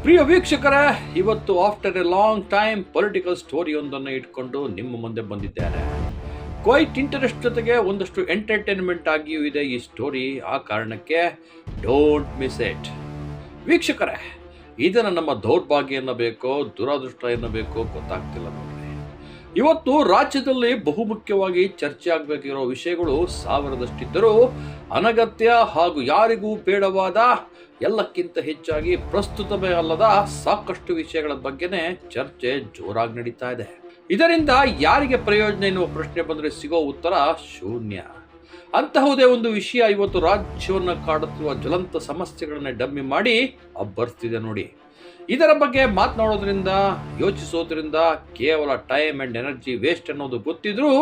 ಪ್ರಿಯ ವೀಕ್ಷಕರೇ, ಇವತ್ತು after a long time political ಸ್ಟೋರಿಯೊಂದನ್ನು ಇಟ್ಕೊಂಡು ನಿಮ್ಮ ಮುಂದೆ ಬಂದಿದ್ದೇನೆ. ಕ್ವೈಟ್ ಇಂಟರೆಸ್ಟ್ ಜೊತೆಗೆ ಒಂದಷ್ಟು ಎಂಟರ್ಟೈನ್ಮೆಂಟ್ ಆಗಿಯೂ ಇದೆ ಈ ಸ್ಟೋರಿ. ಆ ಕಾರಣಕ್ಕೆ ಡೋಂಟ್ ಮಿಸ್ ಇಟ್. ವೀಕ್ಷಕರೇ, ಇದನ್ನು ನಮ್ಮ ದೌರ್ಭಾಗ್ಯ ಎನ್ನಬೇಕೋ ದುರಾದೃಷ್ಟ ಎನ್ನಬೇಕೋ ಗೊತ್ತಾಗ್ತಿಲ್ಲ ನೋಡ್ರಿ. ಇವತ್ತು ರಾಜ್ಯದಲ್ಲಿ ಬಹುಮುಖ್ಯವಾಗಿ ಚರ್ಚೆ ಆಗಬೇಕಿರೋ ವಿಷಯಗಳು ಸಾವಿರದಷ್ಟಿದ್ದರೂ ಅನಗತ್ಯ ಹಾಗೂ ಯಾರಿಗೂ ಬೇಡವಾದ, ಎಲ್ಲಕ್ಕಿಂತ ಹೆಚ್ಚಾಗಿ ಪ್ರಸ್ತುತವೇ ಅಲ್ಲದ ಸಾಕಷ್ಟು ವಿಷಯಗಳ ಬಗ್ಗೆನೇ ಚರ್ಚೆ ಜೋರಾಗಿ ನಡೀತಾ ಇದೆ. ಇದರಿಂದ ಯಾರಿಗೆ ಪ್ರಯೋಜನ ಎನ್ನುವ ಪ್ರಶ್ನೆ ಬಂದರೆ ಸಿಗೋ ಉತ್ತರ ಶೂನ್ಯ. ಅಂತಹುದೇ ಒಂದು ವಿಷಯ ಇವತ್ತು ರಾಜ್ಯವನ್ನು ಕಾಡುತ್ತಿರುವ ಜ್ವಲಂತ ಸಮಸ್ಯೆಗಳನ್ನೇ ಡಮ್ಮಿ ಮಾಡಿ ಅಬ್ಬರಿಸ್ತಿದೆ ನೋಡಿ. ಇದರ ಬಗ್ಗೆ ಮಾತನಾಡೋದ್ರಿಂದ, ಯೋಚಿಸೋದ್ರಿಂದ ಕೇವಲ ಟೈಮ್ ಆ್ಯಂಡ್ ಎನರ್ಜಿ ವೇಸ್ಟ್ ಅನ್ನೋದು ಗೊತ್ತಿದ್ರೂ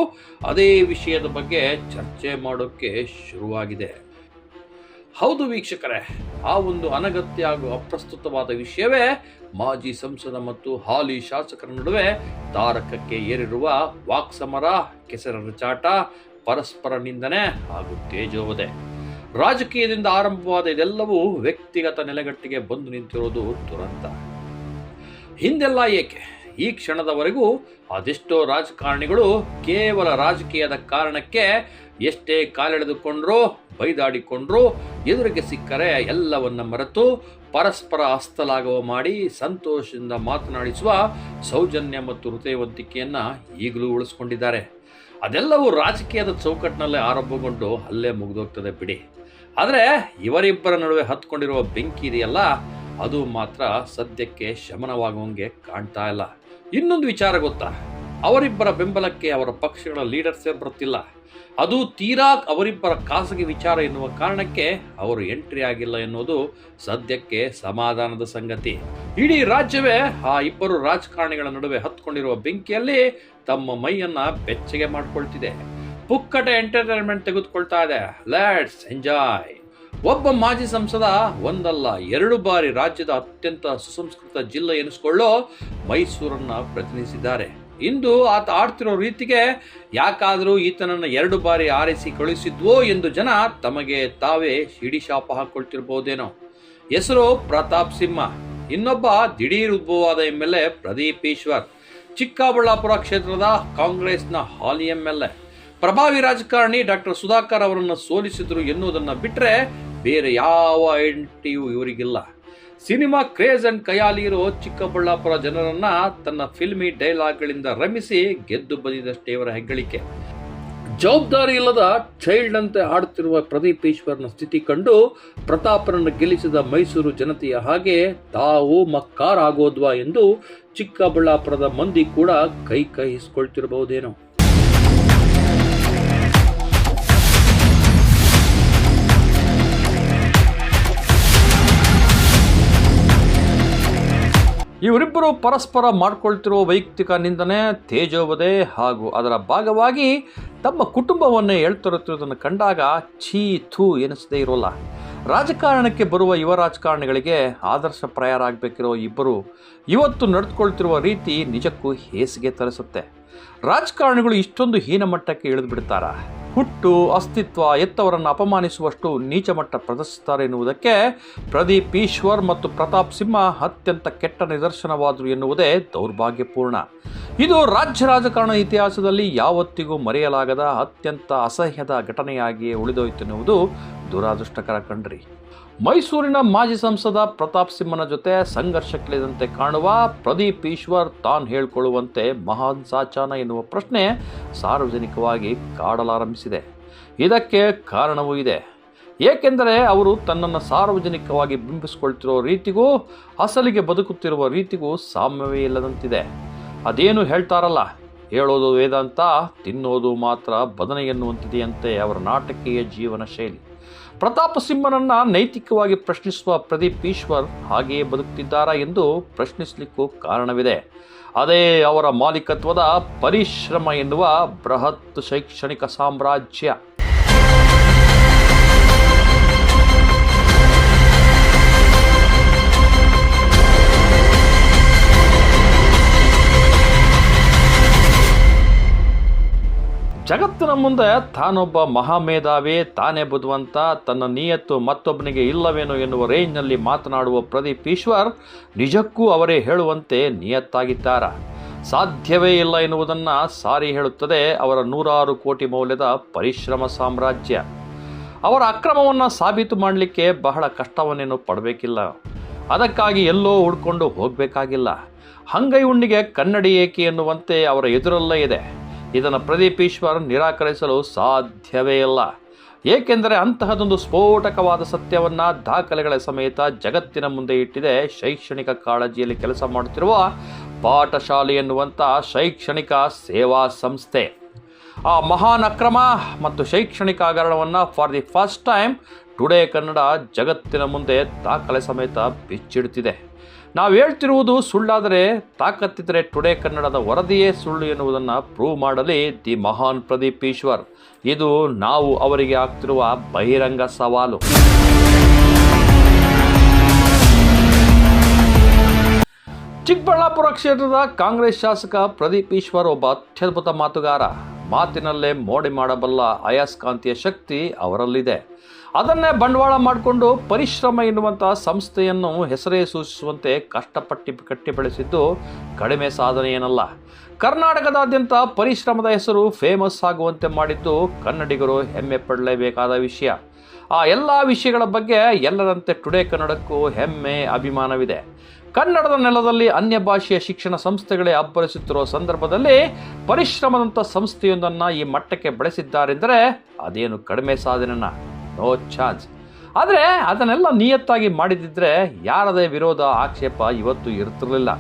ಅದೇ ವಿಷಯದ ಬಗ್ಗೆ ಚರ್ಚೆ ಮಾಡೋಕ್ಕೆ ಶುರುವಾಗಿದೆ. ಹೌದು ವೀಕ್ಷಕರೇ, ಆ ಒಂದು ಅನಗತ್ಯ ಹಾಗೂ ಅಪ್ರಸ್ತುತವಾದ ವಿಷಯವೇ ಮಾಜಿ ಸಂಸದ ಮತ್ತು ಹಾಲಿ ಶಾಸಕರ ನಡುವೆ ತಾರಕಕ್ಕೆ ಏರಿರುವ ವಾಕ್ಸಮರ, ಕೆಸರ ಚಾಟ, ಪರಸ್ಪರ ನಿಂದನೆ ಹಾಗೂ ತೇಜೋವಧೆ. ರಾಜಕೀಯದಿಂದ ಆರಂಭವಾದ ಇದೆಲ್ಲವೂ ವ್ಯಕ್ತಿಗತ ನೆಲೆಗಟ್ಟಿಗೆ ಬಂದು ನಿಂತಿರೋದು ದುರಂತ. ಹಿಂದೆಲ್ಲ ಏಕೆ, ಈ ಕ್ಷಣದವರೆಗೂ ಅದೆಷ್ಟೋ ರಾಜಕಾರಣಿಗಳು ಕೇವಲ ರಾಜಕೀಯದ ಕಾರಣಕ್ಕೆ ಎಷ್ಟೇ ಕಾಲೆಳೆದುಕೊಂಡ್ರು, ಬೈದಾಡಿಕೊಂಡ್ರು, ಎದುರಿಗೆ ಸಿಕ್ಕರೆ ಎಲ್ಲವನ್ನ ಮರೆತು ಪರಸ್ಪರ ಹಸ್ತಲಾಘವ ಮಾಡಿ ಸಂತೋಷದಿಂದ ಮಾತನಾಡಿಸುವ ಸೌಜನ್ಯ ಮತ್ತು ಹೃದಯವಂತಿಕೆಯನ್ನ ಈಗಲೂ ಉಳಿಸ್ಕೊಂಡಿದ್ದಾರೆ. ಅದೆಲ್ಲವೂ ರಾಜಕೀಯದ ಚೌಕಟ್ಟಿನಲ್ಲೇ ಆರಂಭಗೊಂಡು ಅಲ್ಲೇ ಮುಗಿದೋಗ್ತದೆ ಬಿಡಿ. ಆದರೆ ಇವರಿಬ್ಬರ ನಡುವೆ ಹತ್ಕೊಂಡಿರುವ ಬೆಂಕಿ ಇದೆಯಲ್ಲ, ಅದು ಮಾತ್ರ ಸದ್ಯಕ್ಕೆ ಶಮನವಾಗುವಂಗೆ ಕಾಣ್ತಾ ಇಲ್ಲ. ಇನ್ನೊಂದು ವಿಚಾರ ಗೊತ್ತಾ, ಅವರಿಬ್ಬರ ಬೆಂಬಲಕ್ಕೆ ಅವರ ಪಕ್ಷಗಳ ಲೀಡರ್ಸೇ ಬರುತ್ತಿಲ್ಲ. ಅದು ತೀರಾ ಅವರಿಬ್ಬರ ಖಾಸಗಿ ವಿಚಾರ ಎನ್ನುವ ಕಾರಣಕ್ಕೆ ಅವರು ಎಂಟ್ರಿ ಆಗಿಲ್ಲ ಎನ್ನುವುದು ಸದ್ಯಕ್ಕೆ ಸಮಾಧಾನದ ಸಂಗತಿ. ಇಡೀ ರಾಜ್ಯವೇ ಆ ಇಬ್ಬರು ರಾಜಕಾರಣಿಗಳ ನಡುವೆ ಹತ್ಕೊಂಡಿರುವ ಬೆಂಕಿಯಲ್ಲಿ ತಮ್ಮ ಮೈಯನ್ನ ಬೆಚ್ಚಗೆ ಮಾಡ್ಕೊಳ್ತಿದೆ. ಪುಕ್ಕಟೆ ಎಂಟರ್ಟೈನ್ಮೆಂಟ್ ತೆಗೆದುಕೊಳ್ತಾ ಇದೆ. Let's enjoy. ಒಬ್ಬ ಮಾಜಿ ಸಂಸದ ಒಂದಲ್ಲ ಎರಡು ಬಾರಿ ರಾಜ್ಯದ ಅತ್ಯಂತ ಸುಸಂಸ್ಕೃತ ಜಿಲ್ಲೆ ಎನಿಸಿಕೊಳ್ಳೋ ಮೈಸೂರನ್ನ ಪ್ರತಿನಿಧಿಸಿದ್ದಾರೆ. ಇಂದು ಆತ ಆಡ್ತಿರೋ ರೀತಿಗೆ ಯಾಕಾದರೂ ಈತನನ್ನು 2 ಬಾರಿ ಆರಿಸಿ ಕಳುಹಿಸಿದ್ವೋ ಎಂದು ಜನ ತಮಗೆ ತಾವೇ ಹಿಡಿಶಾಪ ಹಾಕೊಳ್ತಿರ್ಬೋದೇನೋ. ಹೆಸರು ಪ್ರತಾಪ್ ಸಿಂಹ. ಇನ್ನೊಬ್ಬ ದಿಢೀರ್ ಉದ್ಭವವಾದ MLA ಪ್ರದೀಪ್ ಈಶ್ವರ್, ಚಿಕ್ಕಬಳ್ಳಾಪುರ ಕ್ಷೇತ್ರದ ಕಾಂಗ್ರೆಸ್ನ ಹಾಲಿ MLA. ಪ್ರಭಾವಿ ರಾಜಕಾರಣಿ ಡಾಕ್ಟರ್ ಸುಧಾಕರ್ ಅವರನ್ನು ಸೋಲಿಸಿದ್ರು ಎನ್ನುವುದನ್ನು ಬಿಟ್ಟರೆ ಬೇರೆ ಯಾವ ಐಡೆಂಟಿಟಿಯೂ ಇವರಿಗಿಲ್ಲ. ಸಿನಿಮಾ ಕ್ರೇಜ್ ಅಂಡ್ ಕಯಾಲಿ ಇರೋ ಚಿಕ್ಕಬಳ್ಳಾಪುರ ಜನರನ್ನ ತನ್ನ ಫಿಲ್ಮಿ ಡೈಲಾಗ್ಗಳಿಂದ ರಮಿಸಿ ಗೆದ್ದು ಬಂದಿದಷ್ಟೇ ಇವರ ಹೆಗ್ಗಳಿಕೆ. ಜವಾಬ್ದಾರಿ ಇಲ್ಲದ ಚೈಲ್ಡ್ ಅಂತೆ ಆಡುತ್ತಿರುವ ಪ್ರದೀಪ್ ಈಶ್ವರ್ನ ಸ್ಥಿತಿ ಕಂಡು ಪ್ರತಾಪರನ್ನು ಗೆಲ್ಲಿಸಿದ ಮೈಸೂರು ಜನತೆಯ ಹಾಗೆ ತಾವು ಮಕ್ಕಾರ್ ಆಗೋದ್ವಾ ಎಂದು ಚಿಕ್ಕಬಳ್ಳಾಪುರದ ಮಂದಿ ಕೂಡ ಕೈ ಕೈಹಿಸ್ಕೊಳ್ತಿರಬಹುದೇನೋ. ಇವರಿಬ್ಬರು ಪರಸ್ಪರ ಮಾಡ್ಕೊಳ್ತಿರೋ ವೈಯಕ್ತಿಕ ನಿಂದನೆ, ತೇಜೋವಧೆ ಹಾಗೂ ಅದರ ಭಾಗವಾಗಿ ತಮ್ಮ ಕುಟುಂಬವನ್ನೇ ಹೇಳ್ತಿರುತ್ತಿರುವುದನ್ನು ಕಂಡಾಗ ಛೀ ಥೂ ಎನಿಸದೇ ಇರೋಲ್ಲ. ರಾಜಕಾರಣಕ್ಕೆ ಬರುವ ಯುವ ರಾಜಕಾರಣಿಗಳಿಗೆ ಆದರ್ಶಪ್ರಾಯರಾಗಬೇಕಿರೋ ಇಬ್ಬರು ಇವತ್ತು ನಡೆದುಕೊಳ್ತಿರುವ ರೀತಿ ನಿಜಕ್ಕೂ ಹೇಸಿಗೆ ತರಿಸುತ್ತೆ. ರಾಜಕಾರಣಿಗಳು ಇಷ್ಟೊಂದು ಹೀನಮಟ್ಟಕ್ಕೆ ಇಳಿದು ಬಿಡ್ತಾರಾ? ಹುಟ್ಟು, ಅಸ್ತಿತ್ವ ಎತ್ತವರನ್ನು ಅಪಮಾನಿಸುವಷ್ಟು ನೀಚ ಮಟ್ಟ ಪ್ರದರ್ಶಿಸುತ್ತಾರೆ ಎನ್ನುವುದಕ್ಕೆ ಪ್ರದೀಪ್ ಈಶ್ವರ್ ಮತ್ತು ಪ್ರತಾಪ್ ಸಿಂಹ ಅತ್ಯಂತ ಕೆಟ್ಟ ನಿದರ್ಶನವಾದರು ಎನ್ನುವುದೇ ದೌರ್ಭಾಗ್ಯಪೂರ್ಣ. ಇದು ರಾಜ್ಯ ರಾಜಕಾರಣ ಇತಿಹಾಸದಲ್ಲಿ ಯಾವತ್ತಿಗೂ ಮರೆಯಲಾಗದ ಅತ್ಯಂತ ಅಸಹ್ಯದ ಘಟನೆಯಾಗಿ ಉಳಿದೋಯ್ತು ಎನ್ನುವುದು ದುರಾದೃಷ್ಟಕರ ಕಣ್ರಿ. ಮೈಸೂರಿನ ಮಾಜಿ ಸಂಸದ ಪ್ರತಾಪ್ ಸಿಂಹನ ಜೊತೆ ಸಂಘರ್ಷಕ್ಕಿಳಿದಂತೆ ಕಾಣುವ ಪ್ರದೀಪ್ ಈಶ್ವರ್ ತಾನು ಹೇಳಿಕೊಳ್ಳುವಂತೆ ಮಹಾನ್ ಸಾಚಾನ ಎನ್ನುವ ಪ್ರಶ್ನೆ ಸಾರ್ವಜನಿಕವಾಗಿ ಕಾಡಲಾರಂಭಿಸಿದೆ. ಇದಕ್ಕೆ ಕಾರಣವೂ ಇದೆ. ಏಕೆಂದರೆ ಅವರು ತನ್ನನ್ನು ಸಾರ್ವಜನಿಕವಾಗಿ ಬಿಂಬಿಸಿಕೊಳ್ತಿರೋ ರೀತಿಗೂ ಅಸಲಿಗೆ ಬದುಕುತ್ತಿರುವ ರೀತಿಗೂ ಸಾಮ್ಯವೇ ಇಲ್ಲದಂತಿದೆ. ಅದೇನು ಹೇಳ್ತಾರಲ್ಲ, ಹೇಳೋದು ವೇದಾಂತ, ತಿನ್ನೋದು ಮಾತ್ರ ಬದನೆ ಎನ್ನುವಂತಿದೆಯಂತೆ ಅವರ ನಾಟಕೀಯ ಜೀವನ ಶೈಲಿ. ಪ್ರತಾಪ ಸಿಂಹನನ್ನ ನೈತಿಕವಾಗಿ ಪ್ರಶ್ನಿಸುವ ಪ್ರದೀಪ್ ಈಶ್ವರ್ ಹಾಗೆಯೇ ಬದುಕುತ್ತಿದ್ದಾರಾ ಎಂದು ಪ್ರಶ್ನಿಸಲಿಕ್ಕೂ ಕಾರಣವಿದೆ. ಅದೇ ಅವರ ಮಾಲೀಕತ್ವದ ಪರಿಶ್ರಮ ಎನ್ನುವ ಬೃಹತ್ ಶೈಕ್ಷಣಿಕ ಸಾಮ್ರಾಜ್ಯ. ಜಗತ್ತಿನ ಮುಂದೆ ತಾನೊಬ್ಬ ಮಹಾಮೇಧಾವಿ, ತಾನೇ ಬುದ್ಧಿವಂತ, ತನ್ನ ನಿಯತ್ತು ಮತ್ತೊಬ್ಬನಿಗೆ ಇಲ್ಲವೇನೋ ಎನ್ನುವ ರೇಂಜ್ನಲ್ಲಿ ಮಾತನಾಡುವ ಪ್ರದೀಪ್ ಈಶ್ವರ್ ನಿಜಕ್ಕೂ ಅವರೇ ಹೇಳುವಂತೆ ನಿಯತ್ತಾಗಿದ್ದಾರಾ? ಸಾಧ್ಯವೇ ಇಲ್ಲ ಎನ್ನುವುದನ್ನು ಸಾರಿ ಹೇಳುತ್ತದೆ ಅವರ 100 ಕೋಟಿ ಮೌಲ್ಯದ ಪರಿಶ್ರಮ ಸಾಮ್ರಾಜ್ಯ. ಅವರ ಅಕ್ರಮವನ್ನು ಸಾಬೀತು ಮಾಡಲಿಕ್ಕೆ ಬಹಳ ಕಷ್ಟವನ್ನೇನು ಪಡಬೇಕಿಲ್ಲ. ಅದಕ್ಕಾಗಿ ಎಲ್ಲೋ ಹುಡ್ಕೊಂಡು ಹೋಗಬೇಕಾಗಿಲ್ಲ. ಹಂಗೈ ಹುಣ್ಣಿಗೆ ಕನ್ನಡಿ ಏಕೆ ಎನ್ನುವಂತೆ ಅವರ ಎದುರಲ್ಲೇ ಇದೆ. ಇದನ್ನು ಪ್ರದೀಪ್ ಈಶ್ವರ್ ನಿರಾಕರಿಸಲು ಸಾಧ್ಯವೇ ಇಲ್ಲ. ಏಕೆಂದರೆ ಅಂತಹದೊಂದು ಸ್ಫೋಟಕವಾದ ಸತ್ಯವನ್ನು ದಾಖಲೆಗಳ ಸಮೇತ ಜಗತ್ತಿನ ಮುಂದೆ ಇಟ್ಟಿದೆ ಶೈಕ್ಷಣಿಕ ಕಾಳಜಿಯಲ್ಲಿ ಕೆಲಸ ಮಾಡುತ್ತಿರುವ ಪಾಠಶಾಲೆ ಎನ್ನುವಂಥ ಶೈಕ್ಷಣಿಕ ಸೇವಾ ಸಂಸ್ಥೆ. ಆ ಮಹಾನ್ ಅಕ್ರಮ ಮತ್ತು ಶೈಕ್ಷಣಿಕ ಹಗರಣವನ್ನು for the first time today Kannada ಜಗತ್ತಿನ ಮುಂದೆ ದಾಖಲೆ ಸಮೇತ ಬಿಚ್ಚಿಡುತ್ತಿದೆ. ನಾವು ಹೇಳ್ತಿರುವುದು ಸುಳ್ಳಾದರೆ ತಾಕತ್ತಿದ್ದರೆ ಟುಡೇ ಕನ್ನಡದ ವರದಿಯೇ ಸುಳ್ಳು ಎನ್ನುವುದನ್ನು ಪ್ರೂವ್ ಮಾಡಲಿ ದಿ ಮಹಾನ್ ಪ್ರದೀಪ್ ಈಶ್ವರ್. ಇದು ನಾವು ಅವರಿಗೆ ಆಗ್ತಿರುವ ಬಹಿರಂಗ ಸವಾಲು. ಚಿಕ್ಕಬಳ್ಳಾಪುರ ಕ್ಷೇತ್ರದ ಕಾಂಗ್ರೆಸ್ ಶಾಸಕ ಪ್ರದೀಪ್ ಈಶ್ವರ್ ಒಬ್ಬ ಅತ್ಯದ್ಭುತ ಮಾತುಗಾರ. ಮಾತಿನಲ್ಲೇ ಮೋಡಿ ಮಾಡಬಲ್ಲ ಅಯಸ್ಕಾಂತೀಯ ಶಕ್ತಿ ಅವರಲ್ಲಿದೆ. ಅದನ್ನೇ ಬಂಡವಾಳ ಮಾಡಿಕೊಂಡು ಪರಿಶ್ರಮ ಎನ್ನುವಂಥ ಸಂಸ್ಥೆಯನ್ನು ಹೆಸರೇ ಸೂಚಿಸುವಂತೆ ಕಟ್ಟಿ ಬೆಳೆಸಿದ್ದು ಕಡಿಮೆ ಸಾಧನೆ ಏನಲ್ಲ. ಕರ್ನಾಟಕದಾದ್ಯಂತ ಪರಿಶ್ರಮದ ಹೆಸರು ಫೇಮಸ್ ಆಗುವಂತೆ ಮಾಡಿದ್ದು ಕನ್ನಡಿಗರು ಹೆಮ್ಮೆ ಪಡಲೇಬೇಕಾದ ವಿಷಯ. ಆ ಎಲ್ಲ ವಿಷಯಗಳ ಬಗ್ಗೆ ಎಲ್ಲರಂತೆ ಟುಡೇ ಕನ್ನಡಕ್ಕೂ ಹೆಮ್ಮೆ, ಅಭಿಮಾನವಿದೆ. ಕನ್ನಡದ ನೆಲದಲ್ಲಿ ಅನ್ಯ ಭಾಷೆಯ ಶಿಕ್ಷಣ ಸಂಸ್ಥೆಗಳೇ ಅಬ್ಬರಿಸುತ್ತಿರುವ ಸಂದರ್ಭದಲ್ಲಿ ಪರಿಶ್ರಮದಂಥ ಸಂಸ್ಥೆಯೊಂದನ್ನು ಈ ಮಟ್ಟಕ್ಕೆ ಬೆಳೆಸಿದ್ದಾರೆಂದರೆ ಅದೇನು ಕಡಿಮೆ ಸಾಧನೆನ? No chance. ಆದರೆ ಅದನ್ನೆಲ್ಲ ನಿಯತ್ತಾಗಿ ಮಾಡಿದ್ದಿದ್ರೆ ಯಾರದೇ ವಿರೋಧ, ಆಕ್ಷೇಪ ಇವತ್ತು ಇರ್ತಿರಲಿಲ್ಲ.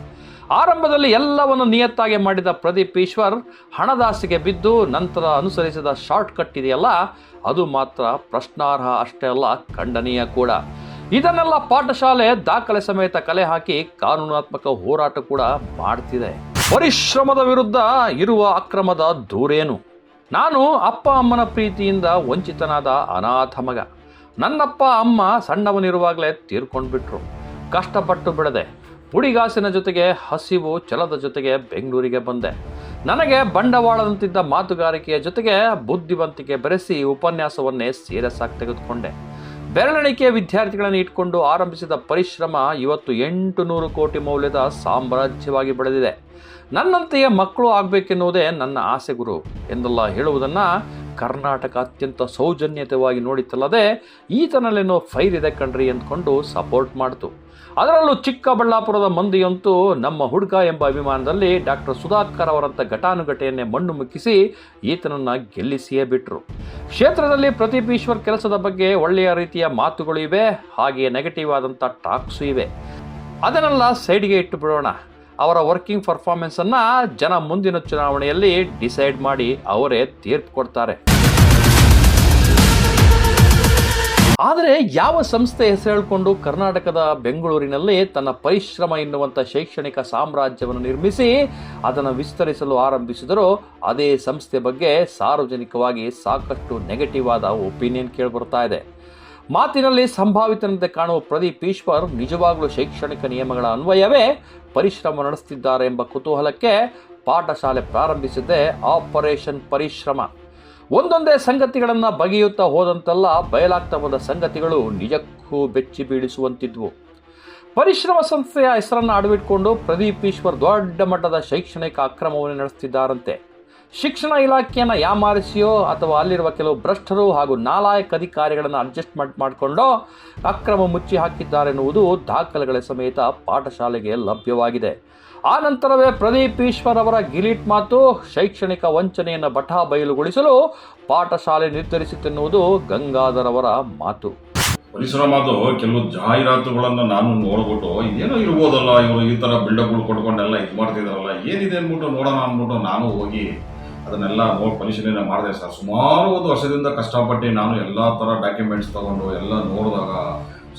ಆರಂಭದಲ್ಲಿ ಎಲ್ಲವನ್ನು ನಿಯತ್ತಾಗಿ ಮಾಡಿದ ಪ್ರದೀಪ್ ಈಶ್ವರ್ ಹಣದಾಸೆಗೆ ಬಿದ್ದು ನಂತರ ಅನುಸರಿಸಿದ ಶಾರ್ಟ್ ಕಟ್ ಇದೆಯಲ್ಲ, ಅದು ಮಾತ್ರ ಪ್ರಶ್ನಾರ್ಹ ಅಷ್ಟೇ ಅಲ್ಲ, ಖಂಡನೀಯ ಕೂಡ. ಇದನ್ನೆಲ್ಲ ಪಾಠಶಾಲೆ ದಾಖಲೆ ಸಮೇತ ಕಲೆ ಹಾಕಿ ಕಾನೂನಾತ್ಮಕ ಹೋರಾಟ ಕೂಡ ಮಾಡ್ತಿದೆ. ಪರಿಶ್ರಮದ ವಿರುದ್ಧ ಇರುವ ಅಕ್ರಮದ ದೂರೇನು? ನಾನು ಅಪ್ಪ ಅಮ್ಮನ ಪ್ರೀತಿಯಿಂದ ವಂಚಿತನಾದ ಅನಾಥ ಮಗ. ನನ್ನಪ್ಪ ಅಮ್ಮ ಸಣ್ಣವನಿರುವಾಗಲೇ ತೀರ್ಕೊಂಡ್ಬಿಟ್ರು. ಕಷ್ಟಪಟ್ಟು ಬಿಡದೆ ಪುಡಿಗಾಸಿನ ಜೊತೆಗೆ ಹಸಿವು ಛಲದ ಜೊತೆಗೆ ಬೆಂಗಳೂರಿಗೆ ಬಂದೆ. ನನಗೆ ಬಂಡವಾಳದಂತಿದ್ದ ಮಾತುಗಾರಿಕೆಯ ಜೊತೆಗೆ ಬುದ್ಧಿವಂತಿಕೆ ಬೆರೆಸಿ ಉಪನ್ಯಾಸವನ್ನೇ ಸೀರಿಯಸ್ ಆಗಿ ತೆಗೆದುಕೊಂಡೆ. ಬೆರಳೆಣಿಕೆಯ ವಿದ್ಯಾರ್ಥಿಗಳನ್ನು ಇಟ್ಕೊಂಡು ಆರಂಭಿಸಿದ ಪರಿಶ್ರಮ ಇವತ್ತು 800 ಕೋಟಿ ಮೌಲ್ಯದ ಸಾಮ್ರಾಜ್ಯವಾಗಿ ಬೆಳೆದಿದೆ. ನನ್ನಂತೆಯೇ ಮಕ್ಕಳು ಆಗಬೇಕೆನ್ನುವುದೇ ನನ್ನ ಆಸೆ ಗುರು ಎಂದೆಲ್ಲ ಹೇಳುವುದನ್ನು ಕರ್ನಾಟಕ ಅತ್ಯಂತ ಸೌಜನ್ಯತೆಯಾಗಿ ನೋಡಿತಲ್ಲದೆ ಈತನಲ್ಲೇನೋ ಫೈರ್ ಇದೆ ಕಣ್ರಿ ಎಂದ್ಕೊಂಡು ಸಪೋರ್ಟ್ ಮಾಡ್ತು. ಅದರಲ್ಲೂ ಚಿಕ್ಕಬಳ್ಳಾಪುರದ ಮಂದಿಯಂತೂ ನಮ್ಮ ಹುಡುಗ ಎಂಬ ಅಭಿಮಾನದಲ್ಲಿ ಡಾಕ್ಟರ್ ಸುಧಾಕರ್ ಅವರಂಥ ಘಟಾನುಘಟೆಯನ್ನೇ ಮಣ್ಣು ಮುಕ್ಕಿಸಿ ಈತನನ್ನು ಗೆಲ್ಲಿಸಿಯೇ ಬಿಟ್ಟರು. ಕ್ಷೇತ್ರದಲ್ಲಿ ಪ್ರದೀಪ್ ಈಶ್ವರ್ ಕೆಲಸದ ಬಗ್ಗೆ ಒಳ್ಳೆಯ ರೀತಿಯ ಮಾತುಗಳು ಇವೆ, ಹಾಗೆಯೇ ನೆಗೆಟಿವ್ ಆದಂಥ ಟಾಕ್ಸು ಇವೆ. ಅದನ್ನೆಲ್ಲ ಸೈಡ್ಗೆ ಇಟ್ಟು ಬಿಡೋಣ. ಅವರ ವರ್ಕಿಂಗ್ ಪರ್ಫಾರ್ಮೆನ್ಸನ್ನು ಜನ ಮುಂದಿನ ಚುನಾವಣೆಯಲ್ಲಿ ಡಿಸೈಡ್ ಮಾಡಿ ಅವರೇ ತೀರ್ಪು ಕೊಡ್ತಾರೆ. ಆದರೆ ಯಾವ ಸಂಸ್ಥೆ ಹೆಸರು ಹೇಳಿಕೊಂಡು ಕರ್ನಾಟಕದ ಬೆಂಗಳೂರಿನಲ್ಲಿ ತನ್ನ ಪರಿಶ್ರಮ ಎನ್ನುವಂಥ ಶೈಕ್ಷಣಿಕ ಸಾಮ್ರಾಜ್ಯವನ್ನು ನಿರ್ಮಿಸಿ ಅದನ್ನು ವಿಸ್ತರಿಸಲು ಆರಂಭಿಸಿದರೋ ಅದೇ ಸಂಸ್ಥೆ ಬಗ್ಗೆ ಸಾರ್ವಜನಿಕವಾಗಿ ಸಾಕಷ್ಟು ನೆಗೆಟಿವ್ ಆದ ಒಪಿನಿಯನ್ ಕೇಳಿಬರ್ತಾ ಇದೆ. ಮಾತಿನಲ್ಲಿ ಸಂಭಾವಿತನಂತೆ ಕಾಣುವ ಪ್ರದೀಪ್ ಈಶ್ವರ್ ನಿಜವಾಗಲೂ ಶೈಕ್ಷಣಿಕ ನಿಯಮಗಳ ಅನ್ವಯವೇ ಪರಿಶ್ರಮ ನಡೆಸುತ್ತಿದ್ದಾರೆ ಎಂಬ ಕುತೂಹಲಕ್ಕೆ ಪಾಠಶಾಲೆ ಪ್ರಾರಂಭಿಸಿದ್ದೇ ಆಪರೇಷನ್ ಪರಿಶ್ರಮ. ಒಂದೊಂದೇ ಸಂಗತಿಗಳನ್ನು ಬಗೆಯುತ್ತಾ ಹೋದಂತೆಲ್ಲ ಬಯಲಾಗ್ತಾ ಬಂದ ಸಂಗತಿಗಳು ನಿಜಕ್ಕೂ ಬೆಚ್ಚಿ ಬೀಳಿಸುವಂತಿದ್ವು. ಪರಿಶ್ರಮ ಸಂಸ್ಥೆಯ ಹೆಸರನ್ನು ಅಡವಿಟ್ಕೊಂಡು ಪ್ರದೀಪ್ ಈಶ್ವರ್ ದೊಡ್ಡ ಮಟ್ಟದ ಶೈಕ್ಷಣಿಕ ಅಕ್ರಮವನ್ನು ನಡೆಸುತ್ತಿದ್ದಾರಂತೆ. ಶಿಕ್ಷಣ ಇಲಾಖೆಯನ್ನು ಯಾಮಾರಿಸಿಯೋ ಅಥವಾ ಅಲ್ಲಿರುವ ಕೆಲವು ಭ್ರಷ್ಟರು ಹಾಗೂ ನಾಲಾಯಕ ಅಧಿಕಾರಿಗಳನ್ನು ಅಡ್ಜಸ್ಟ್ಮೆಂಟ್ ಮಾಡಿಕೊಂಡು ಅಕ್ರಮ ಮುಚ್ಚಿ ಹಾಕಿದ್ದಾರೆನ್ನುವುದು ದಾಖಲೆಗಳ ಸಮೇತ ಪಾಠಶಾಲೆಗೆ ಲಭ್ಯವಾಗಿದೆ. ಆ ನಂತರವೇ ಪ್ರದೀಪ್ ಈಶ್ವರ್ ಅವರ ಗಿಲೀಟ್ ಮಾತು ಶೈಕ್ಷಣಿಕ ವಂಚನೆಯನ್ನು ಬಟಾ ಬಯಲುಗೊಳಿಸಲು ಪಾಠಶಾಲೆ ನಿರ್ಧರಿಸಿತೆನ್ನುವುದು ಗಂಗಾಧರ್ ಅವರ ಮಾತು. ಪರಿಶ್ರಮದು ಕೆಲವು ಜಾಹೀರಾತುಗಳನ್ನು ನಾನು ನೋಡ್ಬಿಟ್ಟು ಇದೇನೋ ಇರ್ಬೋದಲ್ಲ, ಇವರು ಈ ಥರ ಬಿಲ್ಡಪ್ಗಳು ಕೊಟ್ಕೊಂಡೆಲ್ಲ ಇದು ಮಾಡ್ತಿದಾರಲ್ಲ, ಏನಿದೆ ಅಂದ್ಬಿಟ್ಟು ನೋಡೋಣ ಅಂದ್ಬಿಟ್ಟು ನಾನು ಹೋಗಿ ಅದನ್ನೆಲ್ಲ ಪರಿಶೀಲನೆ ಮಾಡಿದೆ ಸರ್. ಸುಮಾರು 1 ವರ್ಷದಿಂದ ಕಷ್ಟಪಟ್ಟು ನಾನು ಎಲ್ಲ ಥರ ಡಾಕ್ಯುಮೆಂಟ್ಸ್ ತೊಗೊಂಡು ಎಲ್ಲ ನೋಡಿದಾಗ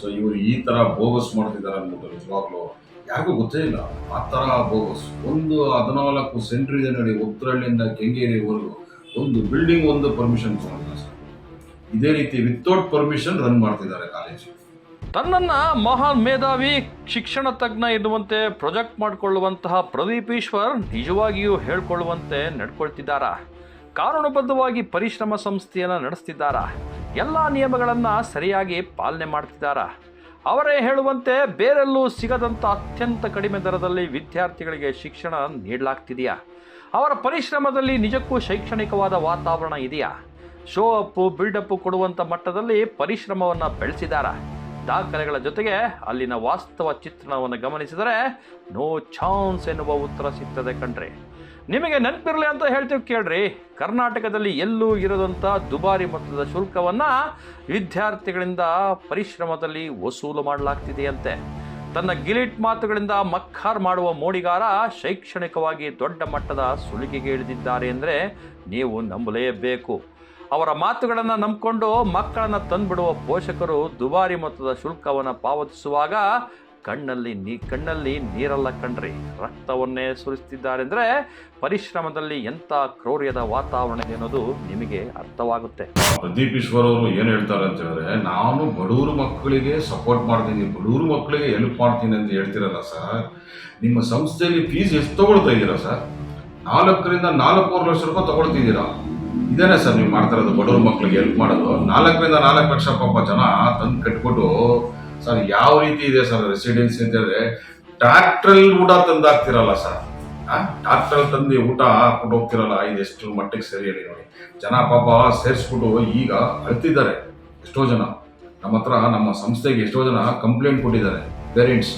ಸೊ ಇವರು ಈ ಥರ ಬೋಗಸ್ ಮಾಡ್ತಿದ್ದಾರೆ ಅಂದ್ಬಿಟ್ಟು ನಿಜವಾಗ್ಲೂ ಯಾರಿಗೂ ಗೊತ್ತೇ ಇಲ್ಲ. ಆ ಥರ ಬೋಗಸ್ 14 ಸೆಂಟ್ರ್ ಇದೆ ನೋಡಿ, ಉತ್ತರಹಳ್ಳಿಯಿಂದ ಕೆಂಗೇರಿವರೆಗೂ ಒಂದು ಬಿಲ್ಡಿಂಗ್ ಒಂದು ಪರ್ಮಿಷನ್ ತೊಗೊಂಡಿಲ್ಲ ಸರ್. ಇದೇ ರೀತಿ ವಿತೌಟ್ ಪರ್ಮಿಷನ್ ರನ್ ಮಾಡ್ತಿದ್ದಾರೆ ಕಾಲೇಜು. ತನ್ನನ್ನು ಮಹಾನ್ ಮೇಧಾವಿ ಶಿಕ್ಷಣ ತಜ್ಞ ಎನ್ನುವಂತೆ ಪ್ರೊಜೆಕ್ಟ್ ಮಾಡಿಕೊಳ್ಳುವಂತಹ ಪ್ರದೀಪ್ ಈಶ್ವರ್ ನಿಜವಾಗಿಯೂ ಹೇಳ್ಕೊಳ್ಳುವಂತೆ ನಡ್ಕೊಳ್ತಿದ್ದಾರಾ? ಕಾನೂನುಬದ್ಧವಾಗಿ ಪರಿಶ್ರಮ ಸಂಸ್ಥೆಯನ್ನು ನಡೆಸ್ತಿದ್ದಾರಾ? ಎಲ್ಲ ನಿಯಮಗಳನ್ನು ಸರಿಯಾಗಿ ಪಾಲನೆ ಮಾಡ್ತಿದ್ದಾರಾ? ಅವರೇ ಹೇಳುವಂತೆ ಬೇರೆಲ್ಲೂ ಸಿಗದಂಥ ಅತ್ಯಂತ ಕಡಿಮೆ ದರದಲ್ಲಿ ವಿದ್ಯಾರ್ಥಿಗಳಿಗೆ ಶಿಕ್ಷಣ ನೀಡಲಾಗ್ತಿದೆಯಾ? ಅವರ ಪರಿಶ್ರಮದಲ್ಲಿ ನಿಜಕ್ಕೂ ಶೈಕ್ಷಣಿಕವಾದ ವಾತಾವರಣ ಇದೆಯಾ? ಶೋ ಅಪ್ಪು ಬಿಲ್ಡಪ್ಪು ಕೊಡುವಂಥ ಮಟ್ಟದಲ್ಲಿ ಪರಿಶ್ರಮವನ್ನು ಬೆಳೆಸಿದಾರಾ? ದಾಖಲೆಗಳ ಜೊತೆಗೆ ಅಲ್ಲಿನ ವಾಸ್ತವ ಚಿತ್ರಣವನ್ನು ಗಮನಿಸಿದರೆ ನೋ ಚಾನ್ಸ್ ಎನ್ನುವ ಉತ್ತರ ಸಿಗ್ತದೆ ಕಣ್ರಿ. ನಿಮಗೆ ನೆನಪಿರಲಿ ಅಂತ ಹೇಳ್ತೀವಿ ಕೇಳ್ರಿ, ಕರ್ನಾಟಕದಲ್ಲಿ ಎಲ್ಲೂ ಇರದಂಥ ದುಬಾರಿ ಮೊತ್ತದ ಶುಲ್ಕವನ್ನು ವಿದ್ಯಾರ್ಥಿಗಳಿಂದ ಪರಿಶ್ರಮದಲ್ಲಿ ವಸೂಲು ಮಾಡಲಾಗ್ತಿದೆಯಂತೆ. ತನ್ನ ಗಿಲಿಟ್ ಮಾತುಗಳಿಂದ ಮಕ್ಕಾರ್ ಮಾಡುವ ಮೋಡಿಗಾರ ಶೈಕ್ಷಣಿಕವಾಗಿ ದೊಡ್ಡ ಮಟ್ಟದ ಸುಲಿಗೆಗೆ ಇಳಿದಿದ್ದಾರೆ ಅಂದರೆ ನೀವು ನಂಬಲೇಬೇಕು. ಅವರ ಮಾತುಗಳನ್ನು ನಂಬಿಕೊಂಡು ಮಕ್ಕಳನ್ನು ತಂದುಬಿಡುವ ಪೋಷಕರು ದುಬಾರಿ ಮೊತ್ತದ ಶುಲ್ಕವನ್ನು ಪಾವತಿಸುವಾಗ ಕಣ್ಣಲ್ಲಿ ನೀರಲ್ಲ ಕಣ್ರಿ, ರಕ್ತವನ್ನೇ ಸುರಿಸ್ತಿದ್ದಾರೆ ಅಂದರೆ ಪರಿಶ್ರಮದಲ್ಲಿ ಎಂಥ ಕ್ರೌರ್ಯದ ವಾತಾವರಣ ಅನ್ನೋದು ನಿಮಗೆ ಅರ್ಥವಾಗುತ್ತೆ. ಪ್ರದೀಪ್ ಈಶ್ವರ್ ಅವರು ಏನು ಹೇಳ್ತಾರೆ ಅಂತ ಹೇಳಿದ್ರೆ, ನಾನು ಬಡವರು ಮಕ್ಕಳಿಗೆ ಸಪೋರ್ಟ್ ಮಾಡ್ತೀನಿ, ಬಡವರು ಮಕ್ಕಳಿಗೆ ಹೆಲ್ಪ್ ಮಾಡ್ತೀನಿ ಅಂತ ಹೇಳ್ತಿರಲ್ಲ ಸರ್. ನಿಮ್ಮ ಸಂಸ್ಥೆಯಲ್ಲಿ ಫೀಸ್ ಎಷ್ಟು ತಗೊಳ್ತಾ ಇದ್ದೀರಾ ಸರ್? 4 ರಿಂದ 4.5 ಲಕ್ಷ ರೂಪಾಯಿ ತಗೊಳ್ತಿದ್ದೀರಾ. ಇದೇನೆ ಸರ್ ನೀವು ಮಾಡ್ತಾ ಇರೋದು ಬಡವ್ರ ಮಕ್ಕಳಿಗೆ ಹೆಲ್ಪ್ ಮಾಡೋದು? 4 ರಿಂದ 4 ಲಕ್ಷ ಪಾಪ ಜನ ತಂದು ಕಟ್ಬಿಟ್ಟು ಸರ್ ಯಾವ ರೀತಿ ಇದೆ ಸರ್ ರೆಸಿಡೆನ್ಸಿ ಅಂತ ಹೇಳಿದ್ರೆ, ಟ್ರ್ಯಾಕ್ಟ್ರಲ್ಲಿ ಊಟ ತಂದಾಕ್ತಿರಲ್ಲ ಸರ್. ಟ್ರ್ಯಾಕ್ಟ್ರಲ್ಲಿ ತಂದು ಊಟ ಹಾಕೊಂಡು ಹೋಗ್ತಿರಲ್ಲ, ಇದು ಎಷ್ಟು ಮಟ್ಟಿಗೆ ಸರಿ ಹೇಳಿ ನೋಡಿ. ಜನ ಪಾಪ ಸೇರಿಸ್ಬಿಟ್ಟು ಈಗ ಅಳ್ತಿದ್ದಾರೆ. ಎಷ್ಟೋ ಜನ ನಮ್ಮ ಸಂಸ್ಥೆಗೆ ಎಷ್ಟೋ ಜನ ಕಂಪ್ಲೇಂಟ್ ಕೊಟ್ಟಿದ್ದಾರೆ ಪೇರೆಂಟ್ಸ್.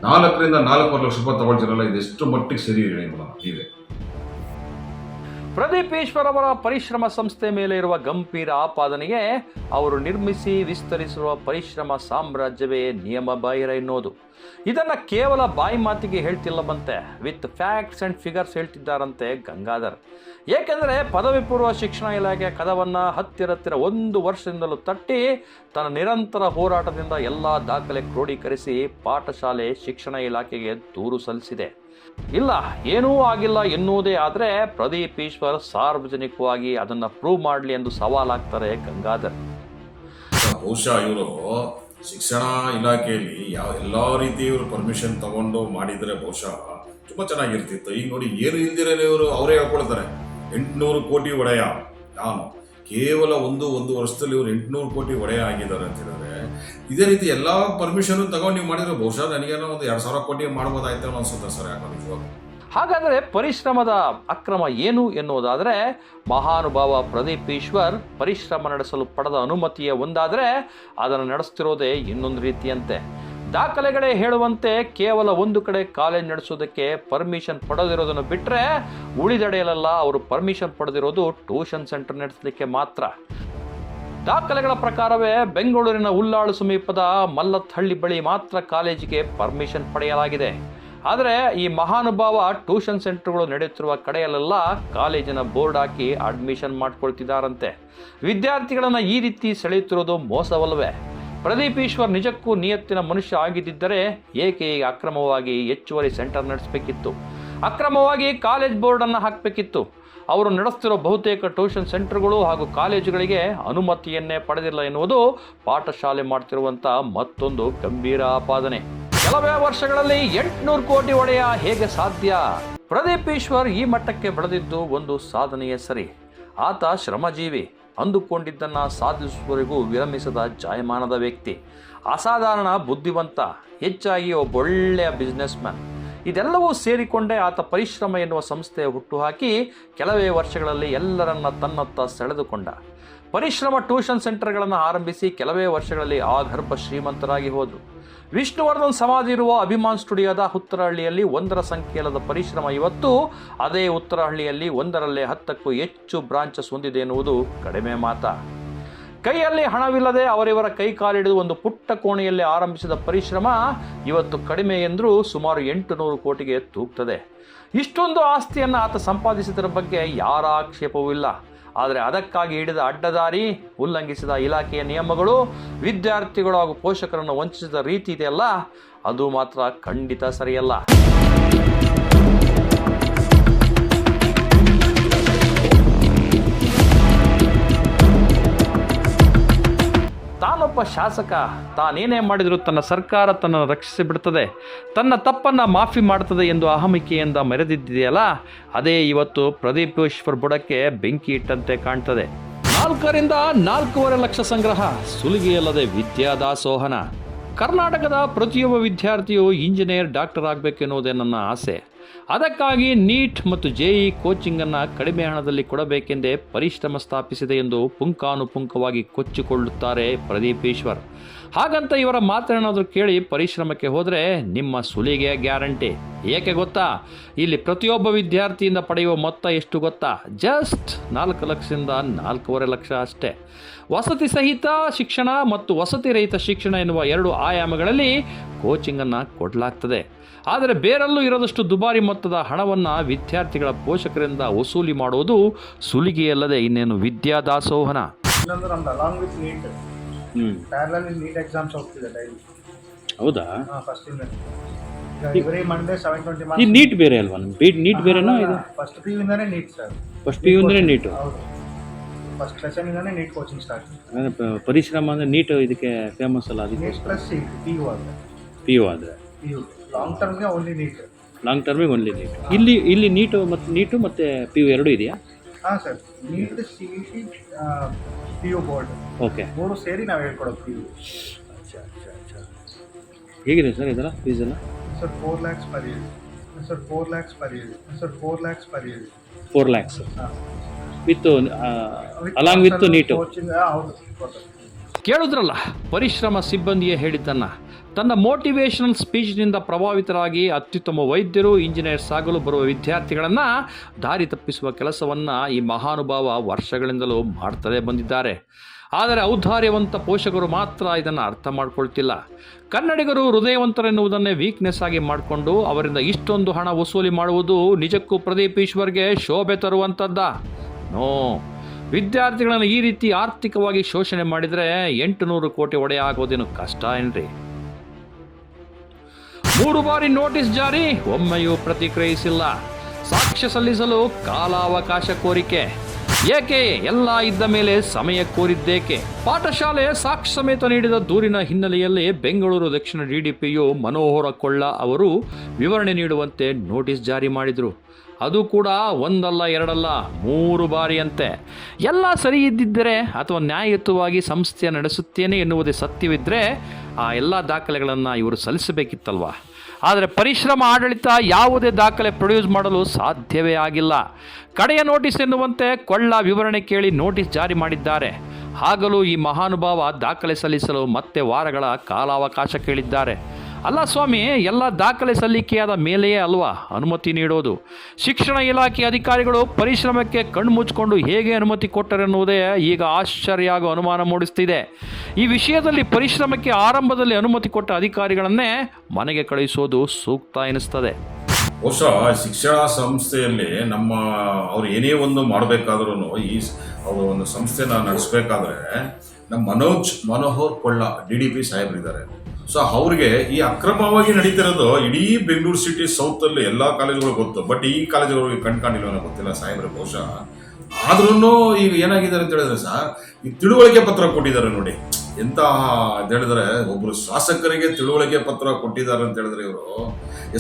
4 ರಿಂದ 4.5 ಲಕ್ಷ ರೂಪಾಯಿ ತಗೊಳ್ತಿರಲ್ಲ, ಇದು ಎಷ್ಟು ಮಟ್ಟಿಗೆ ಸರಿ ಹೇಳಿ ಇದೆ. ಪ್ರದೀಪ್ ಈಶ್ವರ್ ಅವರ ಪರಿಶ್ರಮ ಸಂಸ್ಥೆ ಮೇಲೆ ಇರುವ ಗಂಭೀರ ಆಪಾದನೆಗೆ ಅವರು ನಿರ್ಮಿಸಿ ವಿಸ್ತರಿಸಿರುವ ಪರಿಶ್ರಮ ಸಾಮ್ರಾಜ್ಯವೇ ನಿಯಮ ಬಾಹಿರ ಎನ್ನುವುದು. ಇದನ್ನು ಕೇವಲ ಬಾಯಿ ಮಾತಿಗೆ ಹೇಳ್ತಿಲ್ಲವಂತೆ, ವಿತ್ ಫ್ಯಾಕ್ಟ್ಸ್ ಆ್ಯಂಡ್ ಫಿಗರ್ಸ್ ಹೇಳ್ತಿದ್ದಾರಂತೆ ಗಂಗಾಧರ್. ಏಕೆಂದರೆ ಪದವಿ ಪೂರ್ವ ಶಿಕ್ಷಣ ಇಲಾಖೆ ಕದವನ್ನು ಹತ್ತಿರ 1 ವರ್ಷದಿಂದಲೂ ತಟ್ಟಿ ತನ್ನ ನಿರಂತರ ಹೋರಾಟದಿಂದ ಎಲ್ಲ ದಾಖಲೆ ಕ್ರೋಢೀಕರಿಸಿ ಪಾಠಶಾಲೆ ಶಿಕ್ಷಣ ಇಲಾಖೆಗೆ ದೂರು ಸಲ್ಲಿಸಿದೆ. ಇಲ್ಲ, ಏನೂ ಆಗಿಲ್ಲ ಎನ್ನುವುದೇ ಆದರೆ ಪ್ರದೀಪ್ ಈಶ್ವರ್ ಸಾರ್ವಜನಿಕವಾಗಿ ಅದನ್ನು ಪ್ರೂವ್ ಮಾಡಲಿ ಎಂದು ಸವಾಲಾಗ್ತಾರೆ ಗಂಗಾಧರ್. ಬಹುಶಃ ಇವರು ಶಿಕ್ಷಣ ಇಲಾಖೆಯಲ್ಲಿ ಎಲ್ಲ ರೀತಿ ಇವರು ಪರ್ಮಿಷನ್ ತಗೊಂಡು ಮಾಡಿದರೆ ಬಹುಶಃ ತುಂಬ ಚೆನ್ನಾಗಿರ್ತಿತ್ತು. ಈಗ ನೋಡಿ, ಏನು ಇಲ್ದಿರೇ ಇವರು ಅವರೇ ಹೇಳ್ಕೊಳ್ತಾರೆ 800 ಕೋಟಿ ಒಡೆಯ. ನಾನು ಕೇವಲ ಒಂದು ವರ್ಷದಲ್ಲಿ ಇವರು 800 ಕೋಟಿ ಒಡೆಯ ಆಗಿದ್ದಾರೆ ಅಂತ ಹೇಳಿದ್ರೆ, ಇದೇ ರೀತಿ ಎಲ್ಲ ಪರ್ಮಿಷನ್ ತಗೊಂಡು ನೀವು ಮಾಡಿದ್ರೆ ಬಹುಶಃ ನನಗೇನೋ ಒಂದು 2,000 ಕೋಟಿ ಮಾಡ್ಬೋದಾಯ್ತು ಅನ್ಸುತ್ತೆ ಸರ್. ಯಾಕಂದ್ರೆ ಹಾಗಾದರೆ ಪರಿಶ್ರಮದ ಅಕ್ರಮ ಏನು ಎನ್ನುವುದಾದರೆ, ಮಹಾನುಭಾವ ಪ್ರದೀಪ್ ಈಶ್ವರ್ ಪರಿಶ್ರಮ ನಡೆಸಲು ಪಡೆದ ಅನುಮತಿಯ ಒಂದಾದರೆ ಅದನ್ನು ನಡೆಸ್ತಿರೋದೇ ಇನ್ನೊಂದು ರೀತಿಯಂತೆ. ದಾಖಲೆಗಳೇ ಹೇಳುವಂತೆ ಕೇವಲ ಒಂದು ಕಡೆ ಕಾಲೇಜ್ ನಡೆಸೋದಕ್ಕೆ ಪರ್ಮಿಷನ್ ಪಡೆದಿರೋದನ್ನು ಬಿಟ್ಟರೆ ಉಳಿದೆಡೆಯಲ್ಲೆಲ್ಲ ಅವರು ಪರ್ಮಿಷನ್ ಪಡೆದಿರೋದು ಟ್ಯೂಷನ್ ಸೆಂಟರ್ ನಡೆಸಲಿಕ್ಕೆ ಮಾತ್ರ. ದಾಖಲೆಗಳ ಪ್ರಕಾರವೇ ಬೆಂಗಳೂರಿನ ಉಲ್ಲಾಳು ಸಮೀಪದ ಮಲ್ಲತ್ತಹಳ್ಳಿ ಬಳಿ ಮಾತ್ರ ಕಾಲೇಜಿಗೆ ಪರ್ಮಿಷನ್ ಪಡೆಯಲಾಗಿದೆ. ಆದರೆ ಈ ಮಹಾನುಭಾವ ಟ್ಯೂಷನ್ ಸೆಂಟರ್ಗಳು ನಡೆಯುತ್ತಿರುವ ಕಡೆಯಲ್ಲೆಲ್ಲ ಕಾಲೇಜಿನ ಬೋರ್ಡ್ ಹಾಕಿ ಅಡ್ಮಿಷನ್ ಮಾಡ್ಕೊಳ್ತಿದ್ದಾರಂತೆ. ವಿದ್ಯಾರ್ಥಿಗಳನ್ನು ಈ ರೀತಿ ಸೆಳೆಯುತ್ತಿರೋದು ಮೋಸವಲ್ಲವೇ? ಪ್ರದೀಪ್ ಈಶ್ವರ್ ನಿಜಕ್ಕೂ ನಿಯತ್ತಿನ ಮನುಷ್ಯ ಆಗಿದ್ದರೆ ಏಕೆ ಈಗ ಅಕ್ರಮವಾಗಿ ಹೆಚ್ಚುವರಿ ಸೆಂಟರ್ ನಡೆಸಬೇಕಿತ್ತು? ಅಕ್ರಮವಾಗಿ ಕಾಲೇಜ್ ಬೋರ್ಡನ್ನು ಹಾಕಬೇಕಿತ್ತು. ಅವರು ನಡೆಸ್ತಿರೋ ಬಹುತೇಕ ಟ್ಯೂಷನ್ ಸೆಂಟರ್ಗಳು ಹಾಗೂ ಕಾಲೇಜುಗಳಿಗೆ ಅನುಮತಿಯನ್ನೇ ಪಡೆದಿಲ್ಲ ಎನ್ನುವುದು ಪಾಠಶಾಲೆ ಮಾಡ್ತಿರುವಂಥ ಮತ್ತೊಂದು ಗಂಭೀರ ಆಪಾದನೆ. ಕೆಲವೇ ವರ್ಷಗಳಲ್ಲಿ 800 ಕೋಟಿ ಒಡೆಯ ಹೇಗೆ ಸಾಧ್ಯ? ಪ್ರದೀಪ್ ಈಶ್ವರ್ ಈ ಮಟ್ಟಕ್ಕೆ ಬೆಳೆದಿದ್ದು ಒಂದು ಸಾಧನೆಯೇ ಸರಿ. ಆತ ಶ್ರಮಜೀವಿ, ಅಂದುಕೊಂಡಿದ್ದನ್ನು ಸಾಧಿಸುವವರೆಗೂ ವಿರಮಿಸದ ಜಾಯಮಾನದ ವ್ಯಕ್ತಿ, ಅಸಾಧಾರಣ ಬುದ್ಧಿವಂತ, ಹೆಚ್ಚಾಗಿ ಒಬ್ಬೊಳ್ಳೆಯ ಬಿಸ್ನೆಸ್ ಮ್ಯಾನ್. ಇದೆಲ್ಲವೂ ಸೇರಿಕೊಂಡೇ ಆತ ಪರಿಶ್ರಮ ಎನ್ನುವ ಸಂಸ್ಥೆ ಹುಟ್ಟುಹಾಕಿ ಕೆಲವೇ ವರ್ಷಗಳಲ್ಲಿ ಎಲ್ಲರನ್ನ ತನ್ನತ್ತ ಸೆಳೆದುಕೊಂಡ. ಪರಿಶ್ರಮ ಟ್ಯೂಷನ್ ಸೆಂಟರ್ಗಳನ್ನು ಆರಂಭಿಸಿ ಕೆಲವೇ ವರ್ಷಗಳಲ್ಲಿ ಆಗರ್ಭ ಶ್ರೀಮಂತರಾಗಿ ಹೋದರು. ವಿಷ್ಣುವರ್ಧನ್ ಸಮಾಧಿ ಇರುವ ಅಭಿಮಾನ್ ಸ್ಟುಡಿಯೋದ ಉತ್ತರಹಳ್ಳಿಯಲ್ಲಿ 1 ಸಂಖ್ಯೆಯಲ್ಲದ ಪರಿಶ್ರಮ ಇವತ್ತು ಅದೇ ಉತ್ತರಹಳ್ಳಿಯಲ್ಲಿ 1ರಲ್ಲಿ 10ಕ್ಕೂ ಹೆಚ್ಚು ಬ್ರಾಂಚಸ್ ಹೊಂದಿದೆ ಎನ್ನುವುದು ಕಡಿಮೆ ಮಾತ. ಕೈಯಲ್ಲಿ ಹಣವಿಲ್ಲದೆ ಅವರಿವರ ಕೈ ಕಾಲಿಡಿದು ಒಂದು ಪುಟ್ಟ ಕೋಣೆಯಲ್ಲಿ ಆರಂಭಿಸಿದ ಪರಿಶ್ರಮ ಇವತ್ತು ಕಡಿಮೆ ಎಂದರೂ ಸುಮಾರು 800 ಕೋಟಿಗೆ ತೂಗ್ತದೆ. ಇಷ್ಟೊಂದು ಆಸ್ತಿಯನ್ನು ಆತ ಸಂಪಾದಿಸಿದರ ಬಗ್ಗೆ ಯಾರ ಆಕ್ಷೇಪವೂ ಇಲ್ಲ. ಆದರೆ ಅದಕ್ಕಾಗಿ ಹಿಡಿದ ಅಡ್ಡದಾರಿ, ಉಲ್ಲಂಘಿಸಿದ ಇಲಾಖೆಯ ನಿಯಮಗಳು, ವಿದ್ಯಾರ್ಥಿಗಳು ಹಾಗೂ ಪೋಷಕರನ್ನು ವಂಚಿಸಿದ ರೀತಿ ಇದೆಯಲ್ಲ, ಅದು ಮಾತ್ರ ಖಂಡಿತ ಸರಿಯಲ್ಲ. ತಾನೊಬ್ಬ ಶಾಸಕ, ತಾನೇನೇ ಮಾಡಿದರೂ ತನ್ನ ಸರ್ಕಾರ ತನ್ನನ್ನು ರಕ್ಷಿಸಿ ಬಿಡ್ತದೆ, ತನ್ನ ತಪ್ಪನ್ನು ಮಾಫಿ ಮಾಡ್ತದೆ ಎಂದು ಅಹಮಿಕೆಯಿಂದ ಮೆರೆದಿದೆಯಲ್ಲ, ಅದೇ ಇವತ್ತು ಪ್ರದೀಪ್ ಈಶ್ವರ್ ಬುಡಕ್ಕೆ ಬೆಂಕಿ ಇಟ್ಟಂತೆ ಕಾಣ್ತದೆ. 4 ರಿಂದ 4.5 ಲಕ್ಷ ಸಂಗ್ರಹ, ಸುಲಿಗೆಯಲ್ಲದೆ ವಿದ್ಯಾದಾಸೋಹನ. ಕರ್ನಾಟಕದ ಪ್ರತಿಯೊಬ್ಬ ವಿದ್ಯಾರ್ಥಿಯು ಇಂಜಿನಿಯರ್, ಡಾಕ್ಟರ್ ಆಗಬೇಕೆನ್ನುವುದೇ ನನ್ನ ಆಸೆ. ಅದಕ್ಕಾಗಿ ನೀಟ್ ಮತ್ತು JEE ಕೋಚಿಂಗನ್ನು ಕಡಿಮೆ ಹಣದಲ್ಲಿ ಕೊಡಬೇಕೆಂದೇ ಪರಿಶ್ರಮ ಸ್ಥಾಪಿಸಿದೆ ಎಂದು ಪುಂಖಾನುಪುಂಖವಾಗಿ ಕೊಚ್ಚಿಕೊಳ್ಳುತ್ತಾರೆ ಪ್ರದೀಪ್ ಈಶ್ವರ್. ಹಾಗಂತ ಇವರ ಮಾತೇನಾದರೂ ಕೇಳಿ ಪರಿಶ್ರಮಕ್ಕೆ ಹೋದರೆ ನಿಮ್ಮ ಸುಲಿಗೆ ಗ್ಯಾರಂಟಿ. ಏಕೆ ಗೊತ್ತಾ? ಇಲ್ಲಿ ಪ್ರತಿಯೊಬ್ಬ ವಿದ್ಯಾರ್ಥಿಯಿಂದ ಪಡೆಯುವ ಮೊತ್ತ ಎಷ್ಟು ಗೊತ್ತಾ? ಜಸ್ಟ್ 4 ಲಕ್ಷದಿಂದ 4.5 ಲಕ್ಷ ಅಷ್ಟೇ. ವಸತಿ ಸಹಿತ ಶಿಕ್ಷಣ ಮತ್ತು ವಸತಿ ರಹಿತ ಶಿಕ್ಷಣ ಎನ್ನುವ 2 ಆಯಾಮಗಳಲ್ಲಿ ಕೋಚಿಂಗನ್ನು ಕೊಡಲಾಗ್ತದೆ. ಆದರೆ ಬೇರೆಲ್ಲೂ ಇರೋದಷ್ಟು ದುಬಾರಿ ಮೊತ್ತದ ಹಣವನ್ನು ವಿದ್ಯಾರ್ಥಿಗಳ ಪೋಷಕರಿಂದ ವಸೂಲಿ ಮಾಡುವುದು ಸುಲಿಗೆಯಲ್ಲದೆ ಇನ್ನೇನು ವಿದ್ಯಾದಾಸೋಹನ. ಇನ್ನೊಂದು ನಮ್ದು along with NEET parallel NEET exams ಹೋಗ್ತಿದೆ ಡೈಲಿ. ಹೌದಾ? ಫಸ್ಟ್ ಇಂದ ಎವ್ರಿ ಮಂಡೇ 720 ಈ ಮಾರ್ಕ್ಸ್. ನೀಟ್ ಬೇರೆ ಅಲ್ವಾ? ನೀಟ್ ಬೇರೆನಾ ಇದು? ಫಸ್ಟ್ PU ಇಂದಾನೆ ನೀಟ್ ಸರ್. ಫಸ್ಟ್ PU ಅಂದ್ರೆ ನೀಟು. ಹೌದು, ಫಸ್ಟ್ ಲೆಸನ್ ಇಂದಾನೆ ನೀಟ್ ಕೋಚಿಂಗ್ ಸ್ಟಾರ್ಟ್. ಪರಿಶ್ರಮ ಅಂದರೆ ನೀಟ್ ಇದಕ್ಕೆ ಫೇಮಸ್ ಅಲ್ಲ, ಅದಕ್ಕೆ ನೀಟ್ ಪ್ಲಸ್ PU ಆದರೆ PU ಆದರೆ PU ಲಾಂಗ್ ಟರ್ಮ್ಗೆ ಓನ್ಲಿ ನೀಟ್. ಲಾಂಗ್ ಟರ್ಮಿಗೆ ಓನ್ಲಿ ನೀಟ್. ಇಲ್ಲಿ ನೀಟು ಮತ್ತು PU ಎರಡೂ ಇದೆಯಾ? ಹಾಂ sir, NEET CET PU board okay, 3 ಸೇರಿ ನಾವು ಹೇಳ್ಕೊಡೋದು PU. ಹೇಗಿದೆ ಸರ್ ಇದರ ಫೀಸ್ ಎಲ್ಲ? Sir 4 lakhs per year. Sir 4 lakhs per year. Sir 4 lakhs per year. 4 lakhs ಹಾಂ, with along with NEET. Coaching. ಹೌದು, ಕೇಳಿದ್ರಲ್ಲ, ಪರಿಶ್ರಮ ಸಿಬ್ಬಂದಿಯೇ ಹೇಳಿದ್ದನ್ನು. ತನ್ನ ಮೋಟಿವೇಶನಲ್ ಸ್ಪೀಚ್ನಿಂದ ಪ್ರಭಾವಿತರಾಗಿ ಅತ್ಯುತ್ತಮ ವೈದ್ಯರು, ಇಂಜಿನಿಯರ್ಸ್ ಆಗಲು ಬರುವ ವಿದ್ಯಾರ್ಥಿಗಳನ್ನು ದಾರಿ ತಪ್ಪಿಸುವ ಕೆಲಸವನ್ನು ಈ ಮಹಾನುಭಾವ ವರ್ಷಗಳಿಂದಲೂ ಮಾಡ್ತಲೇ ಬಂದಿದ್ದಾರೆ. ಆದರೆ ಔದಾರ್ಯವಂತ ಪೋಷಕರು ಮಾತ್ರ ಇದನ್ನು ಅರ್ಥ ಮಾಡ್ಕೊಳ್ತಿಲ್ಲ. ಕನ್ನಡಿಗರು ಹೃದಯವಂತರೆನ್ನುವುದನ್ನೇ ವೀಕ್ನೆಸ್ ಆಗಿ ಮಾಡಿಕೊಂಡು ಅವರಿಂದ ಇಷ್ಟೊಂದು ಹಣ ವಸೂಲಿ ಮಾಡುವುದು ನಿಜಕ್ಕೂ ಪ್ರದೀಪ್ ಈಶ್ವರ್ಗೆ ಶೋಭೆ ತರುವಂಥದ್ದ? ನೋ. ವಿದ್ಯಾರ್ಥಿಗಳನ್ನು ಈ ರೀತಿ ಆರ್ಥಿಕವಾಗಿ ಶೋಷಣೆ ಮಾಡಿದರೆ 800 ಕೋಟಿ ಒಡೆಯ ಆಗೋದೇನು ಕಷ್ಟ ಏನ್ರಿ? 3 ಬಾರಿ ನೋಟಿಸ್ ಜಾರಿ, ಒಮ್ಮೆಯೂ ಪ್ರತಿಕ್ರಿಯಿಸಿಲ್ಲ. ಸಾಕ್ಷ್ಯ ಸಲ್ಲಿಸಲು ಕಾಲಾವಕಾಶ ಕೋರಿಕೆ ಏಕೆ? ಎಲ್ಲ ಇದ್ದ ಮೇಲೆ ಸಮಯ ಕೋರಿದ್ದೇಕೆ? ಪಾಠಶಾಲೆ ಸಾಕ್ಷ್ಯ ಸಮೇತ ನೀಡಿದ ದೂರಿನ ಹಿನ್ನೆಲೆಯಲ್ಲಿ ಬೆಂಗಳೂರು ದಕ್ಷಿಣ DDPU ಮನೋಹರ ಕೊಳ್ಳ ಅವರು ವಿವರಣೆ ನೀಡುವಂತೆ ನೋಟಿಸ್ ಜಾರಿ ಮಾಡಿದರು. ಅದು ಕೂಡ ಒಂದಲ್ಲ ಎರಡಲ್ಲ 3 ಬಾರಿಯಂತೆ. ಎಲ್ಲ ಸರಿ ಇದ್ದಿದ್ದರೆ ಅಥವಾ ನ್ಯಾಯಯುತವಾಗಿ ಸಂಸ್ಥೆ ನಡೆಸುತ್ತೇನೆ ಎನ್ನುವುದೇ ಸತ್ಯವಿದ್ದರೆ ಆ ಎಲ್ಲ ದಾಖಲೆಗಳನ್ನು ಇವರು ಸಲ್ಲಿಸಬೇಕಿತ್ತಲ್ವ? ಆದರೆ ಪರಿಶ್ರಮ ಆಡಳಿತ ಯಾವುದೇ ದಾಖಲೆ ಪ್ರೊಡ್ಯೂಸ್ ಮಾಡಲು ಸಾಧ್ಯವೇ ಆಗಿಲ್ಲ. ಕಡೆಯ ನೋಟಿಸ್ ಎನ್ನುವಂತೆ ಕೊಳ್ಳ ವಿವರಣೆ ಕೇಳಿ ನೋಟಿಸ್ ಜಾರಿ ಮಾಡಿದ್ದಾರೆ. ಆಗಲೂ ಈ ಮಹಾನುಭಾವ ದಾಖಲೆ ಸಲ್ಲಿಸಲು ಮತ್ತೆ ವಾರಗಳ ಕಾಲಾವಕಾಶ ಕೇಳಿದ್ದಾರೆ. ಅಲ್ಲ ಸ್ವಾಮಿ, ಎಲ್ಲ ದಾಖಲೆ ಸಲ್ಲಿಕೆಯಾದ ಮೇಲೆಯೇ ಅಲ್ವಾ ಅನುಮತಿ ನೀಡೋದು? ಶಿಕ್ಷಣ ಇಲಾಖೆ ಅಧಿಕಾರಿಗಳು ಪರಿಶ್ರಮಕ್ಕೆ ಕಣ್ಣು ಮುಚ್ಚಿಕೊಂಡು ಹೇಗೆ ಅನುಮತಿ ಕೊಟ್ಟರೆನ್ನುವುದೇ ಈಗ ಆಶ್ಚರ್ಯ ಹಾಗೂ ಅನುಮಾನ ಮೂಡಿಸ್ತಿದೆ. ಈ ವಿಷಯದಲ್ಲಿ ಪರಿಶ್ರಮಕ್ಕೆ ಆರಂಭದಲ್ಲಿ ಅನುಮತಿ ಕೊಟ್ಟ ಅಧಿಕಾರಿಗಳನ್ನೇ ಮನೆಗೆ ಕಳುಹಿಸೋದು ಸೂಕ್ತ ಎನಿಸ್ತದೆ. ಬಹುಶಃ ಶಿಕ್ಷಣ ಸಂಸ್ಥೆಯಲ್ಲಿ ಅವ್ರು ಏನೇ ಒಂದು ಮಾಡಬೇಕಾದ್ರೂ ಅವರು ಒಂದು ಸಂಸ್ಥೆನ ನಡೆಸಬೇಕಾದ್ರೆ ನಮ್ಮ ಮನೋಹರ್ ಕೊಳ್ಳ DDP ಸಾಹೇಬರಿದ್ದಾರೆ. ಸೊ ಅವ್ರಿಗೆ ಈ ಅಕ್ರಮವಾಗಿ ನಡೀತಿರೋದು ಇಡೀ ಬೆಂಗಳೂರು ಸಿಟಿ ಸೌತಲ್ಲಿ ಎಲ್ಲ ಕಾಲೇಜುಗಳು ಗೊತ್ತು. ಬಟ್ ಈ ಕಾಲೇಜುಗಳಿಗೆ ಕಂಡ್ಕೊಂಡಿಲ್ವೋ ಗೊತ್ತಿಲ್ಲ ಸಾಹೇಬ್ರೆ ಬಹುಶಃ. ಆದ್ರೂ ಈಗ ಏನಾಗಿದ್ದಾರೆ ಅಂತ ಹೇಳಿದ್ರೆ ಸರ್, ಈ ತಿಳುವಳಿಕೆ ಪತ್ರ ಕೊಟ್ಟಿದ್ದಾರೆ ನೋಡಿ. ಎಂತ ಅಂತ ಹೇಳಿದ್ರೆ ಒಬ್ರು ಶಾಸಕರಿಗೆ ತಿಳುವಳಿಕೆ ಪತ್ರ ಕೊಟ್ಟಿದ್ದಾರೆ ಅಂತ ಹೇಳಿದ್ರೆ ಇವರು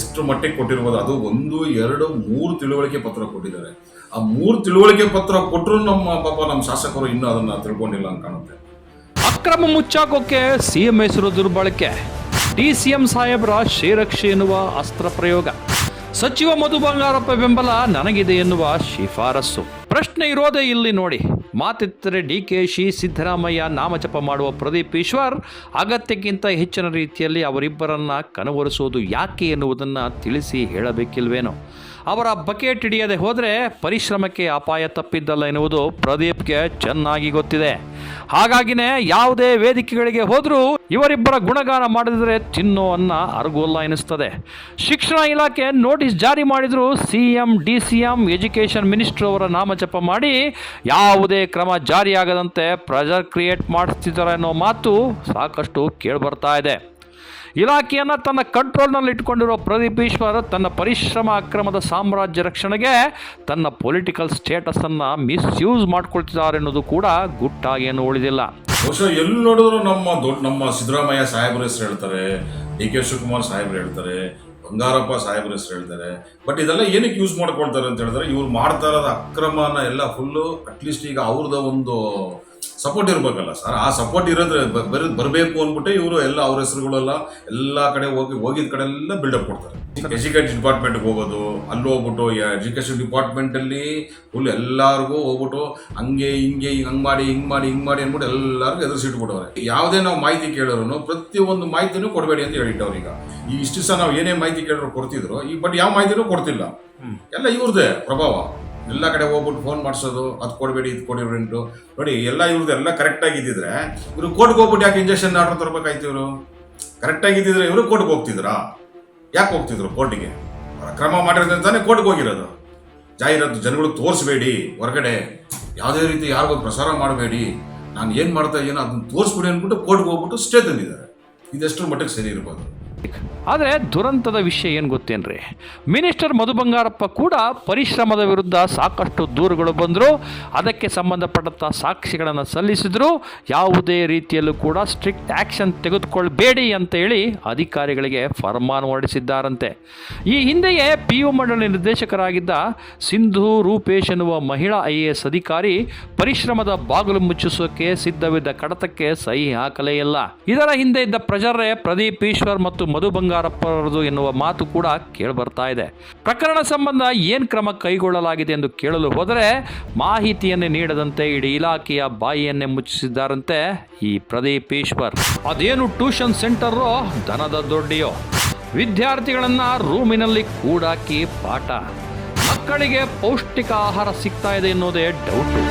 ಎಷ್ಟು ಮಟ್ಟಿಗೆ ಕೊಟ್ಟಿರ್ಬೋದು? ಅದು 1, 2, 3 ತಿಳುವಳಿಕೆ ಪತ್ರ ಕೊಟ್ಟಿದ್ದಾರೆ. ಆ 3 ತಿಳುವಳಿಕೆ ಪತ್ರ ಕೊಟ್ಟರು ನಮ್ಮ ಶಾಸಕರು ಇನ್ನೂ ಅದನ್ನ ತಿಳ್ಕೊಂಡಿಲ್ಲ ಅಂತ ಕಾಣುತ್ತೆ. ಅಕ್ರಮ ಮುಚ್ಚಾಕೋಕೆ CM ಹೆಸರು ದುರ್ಬಳಕೆ, DCM ಸಾಹೇಬರ ಶ್ರೀರಕ್ಷೆ ಎನ್ನುವ ಅಸ್ತ್ರ ಪ್ರಯೋಗ, ಸಚಿವ ಮಧು ಬಂಗಾರಪ್ಪ ಬೆಂಬಲ ನನಗಿದೆ ಎನ್ನುವ ಶಿಫಾರಸ್ಸು. ಪ್ರಶ್ನೆ ಇರೋದೇ ಇಲ್ಲಿ ನೋಡಿ. ಮಾತೆತ್ತರೆ DKಶಿ ಸಿದ್ದರಾಮಯ್ಯ ನಾಮಜಪ ಮಾಡುವ ಪ್ರದೀಪ್ ಈಶ್ವರ್ ಅಗತ್ಯಕ್ಕಿಂತ ಹೆಚ್ಚಿನ ರೀತಿಯಲ್ಲಿ ಅವರಿಬ್ಬರನ್ನ ಕನವರಿಸುವುದು ಯಾಕೆ ಎನ್ನುವುದನ್ನು ತಿಳಿಸಿ ಹೇಳಬೇಕಿಲ್ವೇನೋ? ಅವರ ಬಕೆಟ್ ಹಿಡಿಯದೆ ಹೋದರೆ ಪರಿಶ್ರಮಕ್ಕೆ ಅಪಾಯ ತಪ್ಪಿದ್ದಲ್ಲ ಎನ್ನುವುದು ಪ್ರದೀಪ್ಗೆ ಚೆನ್ನಾಗಿ ಗೊತ್ತಿದೆ. ಹಾಗಾಗಿನೇ ಯಾವುದೇ ವೇದಿಕೆಗಳಿಗೆ ಹೋದರೂ ಇವರಿಬ್ಬರ ಗುಣಗಾನ ಮಾಡಿದರೆ ತಿನ್ನೋ ಅನ್ನ ಅರಗೋಲ್ಲ ಎನಿಸ್ತದೆ. ಶಿಕ್ಷಣ ಇಲಾಖೆ ನೋಟಿಸ್ ಜಾರಿ ಮಾಡಿದರೂ CM, DCM, ಎಜುಕೇಷನ್ ಮಿನಿಸ್ಟರ್ ಅವರ ನಾಮಜಪ ಮಾಡಿ ಯಾವುದೇ ಕ್ರಮ ಜಾರಿಯಾಗದಂತೆ ಪ್ರೆಷರ್ ಕ್ರಿಯೇಟ್ ಮಾಡಿಸ್ತಿದ್ದಾರೆ ಅನ್ನೋ ಮಾತು ಸಾಕಷ್ಟು ಕೇಳಿಬರ್ತಾ ಇದೆ. ಇಲಾಖೆಯನ್ನು ತನ್ನ ಕಂಟ್ರೋಲ್ನಲ್ಲಿ ಇಟ್ಕೊಂಡಿರೋ ಪ್ರದೀಪ್ ಈಶ್ವರ್ ತನ್ನ ಪರಿಶ್ರಮ ಅಕ್ರಮದ ಸಾಮ್ರಾಜ್ಯ ರಕ್ಷಣೆಗೆ ತನ್ನ ಪೊಲಿಟಿಕಲ್ ಸ್ಟೇಟಸನ್ನು ಮಿಸ್ಯೂಸ್ ಮಾಡ್ಕೊಳ್ತಿದ್ದಾರೆ ಅನ್ನೋದು ಕೂಡ ಗುಟ್ಟಾಗೇನು ಉಳಿದಿಲ್ಲ. ಬಹುಶಃ ಎಲ್ಲಿ ನೋಡಿದ್ರು ನಮ್ಮ ಸಿದ್ದರಾಮಯ್ಯ ಸಾಹೇಬ್ರ ಹೆಸರು ಹೇಳ್ತಾರೆ, DK ಶಿವಕುಮಾರ್ ಸಾಹೇಬ್ರು ಹೇಳ್ತಾರೆ, ಬಂಗಾರಪ್ಪ ಸಾಹೇಬ್ರ ಹೆಸರು ಹೇಳ್ತಾರೆ. ಬಟ್ ಇದೆಲ್ಲ ಏನಕ್ಕೆ ಯೂಸ್ ಮಾಡ್ಕೊಳ್ತಾರೆ ಅಂತ ಹೇಳಿದ್ರೆ, ಇವ್ರು ಮಾಡ್ತಾ ಇರೋದು ಅಕ್ರಮನ ಎಲ್ಲ ಫುಲ್ಲು ಅಟ್ಲೀಸ್ಟ್ ಈಗ ಅವ್ರದ ಒಂದು ಸಪೋರ್ಟ್ ಇರ್ಬೇಕಲ್ಲ ಸರ್. ಆ ಸಪೋರ್ಟ್ ಇರೋದ್ರೆ ಬರಬೇಕು ಅಂದ್ಬಿಟ್ಟು ಇವರು ಎಲ್ಲ ಅವ್ರ ಹೆಸರುಗಳೆಲ್ಲ ಎಲ್ಲ ಕಡೆ ಹೋಗಿದ ಕಡೆ ಎಲ್ಲ ಬಿಲ್ಡಪ್ ಕೊಡ್ತಾರೆ. ಎಜುಕೇಶನ್ ಡಿಪಾರ್ಟ್ಮೆಂಟ್ಗೆ ಹೋಗೋದು, ಅಲ್ಲಿ ಹೋಗ್ಬಿಟ್ಟು ಎಜುಕೇಶನ್ ಡಿಪಾರ್ಟ್ಮೆಂಟ್ ಅಲ್ಲಿ ಫುಲ್ ಎಲ್ಲಾರ್ಗು ಹೋಗ್ಬಿಟ್ಟು ಹಂಗೆ ಹಂಗ್ ಮಾಡಿ ಅಂದ್ಬಿಟ್ಟು ಎಲ್ಲರಿಗೂ ಎದುರಿಸಿಟ್ಬಿಟ್ಟವ್ರೆ. ಯಾವುದೇ ನಾವು ಮಾಹಿತಿ ಕೇಳೋರು ಪ್ರತಿಯೊಂದು ಮಾಹಿತಿನೂ ಕೊಡಬೇಡಿ ಅಂತ ಹೇಳಿಟ್ಟವ್ರು. ಈಗ ಇಷ್ಟು ದಿವಸ ನಾವು ಏನೇ ಮಾಹಿತಿ ಕೇಳೋರು ಕೊಡ್ತಿದ್ರು, ಈಗ ಬಟ್ ಯಾವ ಮಾಹಿತಿನೂ ಕೊಡ್ತಿಲ್ಲ. ಎಲ್ಲ ಇವ್ರದೇ ಪ್ರಭಾವ. ಎಲ್ಲ ಕಡೆ ಹೋಗ್ಬಿಟ್ಟು ಫೋನ್ ಮಾಡಿಸೋದು, ಅದು ಕೊಡಬೇಡಿ ಇದು ಕೊಡಿಬೇಡಿ ನೋಡಿ. ಎಲ್ಲ ಇವ್ರದ್ದು ಎಲ್ಲ ಕರೆಕ್ಟ್ ಆಗಿದ್ದಿದ್ರೆ ಇವರು ಕೋರ್ಟ್ಗೆ ಹೋಗ್ಬಿಟ್ಟು ಯಾಕೆ ಇಂಜೆಕ್ಷನ್ ಆರ್ಡರ್ ತರಬೇಕಾಯ್ತು? ಇವರು ಕರೆಕ್ಟ್ ಆಗಿದ್ದಿದ್ರೆ ಇವರು ಕೋರ್ಟ್ಗೆ ಹೋಗ್ತಿದ್ರಾ? ಯಾಕೆ ಹೋಗ್ತಿದ್ರು ಕೋರ್ಟಿಗೆ? ಕ್ರಮ ಮಾಡಿರೋದ್ರಿಂದ ತಾನೇ ಕೋರ್ಟ್ಗೆ ಹೋಗಿರೋದು. ಜಾಹೀರಾತು ಜನಗಳಿಗೆ ತೋರಿಸ್ಬೇಡಿ, ಹೊರಗಡೆ ಯಾವುದೇ ರೀತಿ ಯಾರಿಗೂ ಪ್ರಸಾರ ಮಾಡಬೇಡಿ, ನಾನು ಏನು ಮಾಡ್ತಾ ಇದೀನೋ ಅದನ್ನ ತೋರಿಸ್ಬಿಡಿ ಅಂದ್ಬಿಟ್ಟು ಕೋರ್ಟ್ಗೆ ಹೋಗ್ಬಿಟ್ಟು ಸ್ಟೇ ತಂದಿದ್ದಾರೆ. ಇದೆಷ್ಟು ಮಟ್ಟಕ್ಕೆ ಸರಿ ಇರ್ಬೋದು. ಆದರೆ ದುರಂತದ ವಿಷಯ ಏನು ಗೊತ್ತೇನ್ರಿ, ಮಿನಿಸ್ಟರ್ ಮಧು ಬಂಗಾರಪ್ಪ ಕೂಡ ಪರಿಶ್ರಮದ ವಿರುದ್ಧ ಸಾಕಷ್ಟು ದೂರುಗಳು ಬಂದರು, ಅದಕ್ಕೆ ಸಂಬಂಧಪಟ್ಟಂಥ ಸಾಕ್ಷಿಗಳನ್ನು ಸಲ್ಲಿಸಿದ್ರು. ಯಾವುದೇ ರೀತಿಯಲ್ಲೂ ಕೂಡ ಸ್ಟ್ರಿಕ್ಟ್ ಆ್ಯಕ್ಷನ್ ತೆಗೆದುಕೊಳ್ಬೇಡಿ ಅಂತ ಹೇಳಿ ಅಧಿಕಾರಿಗಳಿಗೆ ಫರ್ಮಾನು ಹೊರಡಿಸಿದ್ದಾರಂತೆ. ಈ ಹಿಂದೆಯೇ PU ಮಂಡಳಿ ನಿರ್ದೇಶಕರಾಗಿದ್ದ ಸಿಂಧು ರೂಪೇಶ್ ಎನ್ನುವ ಮಹಿಳಾ IAS ಅಧಿಕಾರಿ ಪರಿಶ್ರಮದ ಬಾಗಿಲು ಮುಚ್ಚಿಸೋಕೆ ಸಿದ್ಧವಿದ್ದ ಕಡತಕ್ಕೆ ಸಹಿ ಹಾಕಲೇ ಇಲ್ಲ. ಇದರ ಹಿಂದೆ ಇದ್ದ ಪ್ರಜರೇ ಪ್ರದೀಪ್ ಈಶ್ವರ್ ಮತ್ತು ಮಧು ಬಂಗಾರಪ್ಪರದು ಎನ್ನುವ ಮಾತು ಕೂಡ ಕೇಳಿಬರ್ತಾ ಇದೆ. ಪ್ರಕರಣ ಸಂಬಂಧ ಏನು ಕ್ರಮ ಕೈಗೊಳ್ಳಲಾಗಿದೆ ಎಂದು ಕೇಳಲು ಹೋದರೆ ಮಾಹಿತಿಯನ್ನೇ ನೀಡದಂತೆ ಇಡೀ ಇಲಾಖೆಯ ಬಾಯಿಯನ್ನೇ ಮುಚ್ಚಿಸಿದ್ದಾರಂತೆ ಈ ಪ್ರದೀಪ್ ಈಶ್ವರ್. ಅದೇನು ಟ್ಯೂಷನ್ ಸೆಂಟರೋ ದನದ ದೊಡ್ಡಿಯೋ, ವಿದ್ಯಾರ್ಥಿಗಳನ್ನು ರೂಮಿನಲ್ಲಿ ಕೂಡಾಕಿ ಪಾಠ, ಮಕ್ಕಳಿಗೆ ಪೌಷ್ಟಿಕ ಆಹಾರ ಸಿಗ್ತಾ ಇದೆ ಎನ್ನುವುದೇ ಡೌಟು.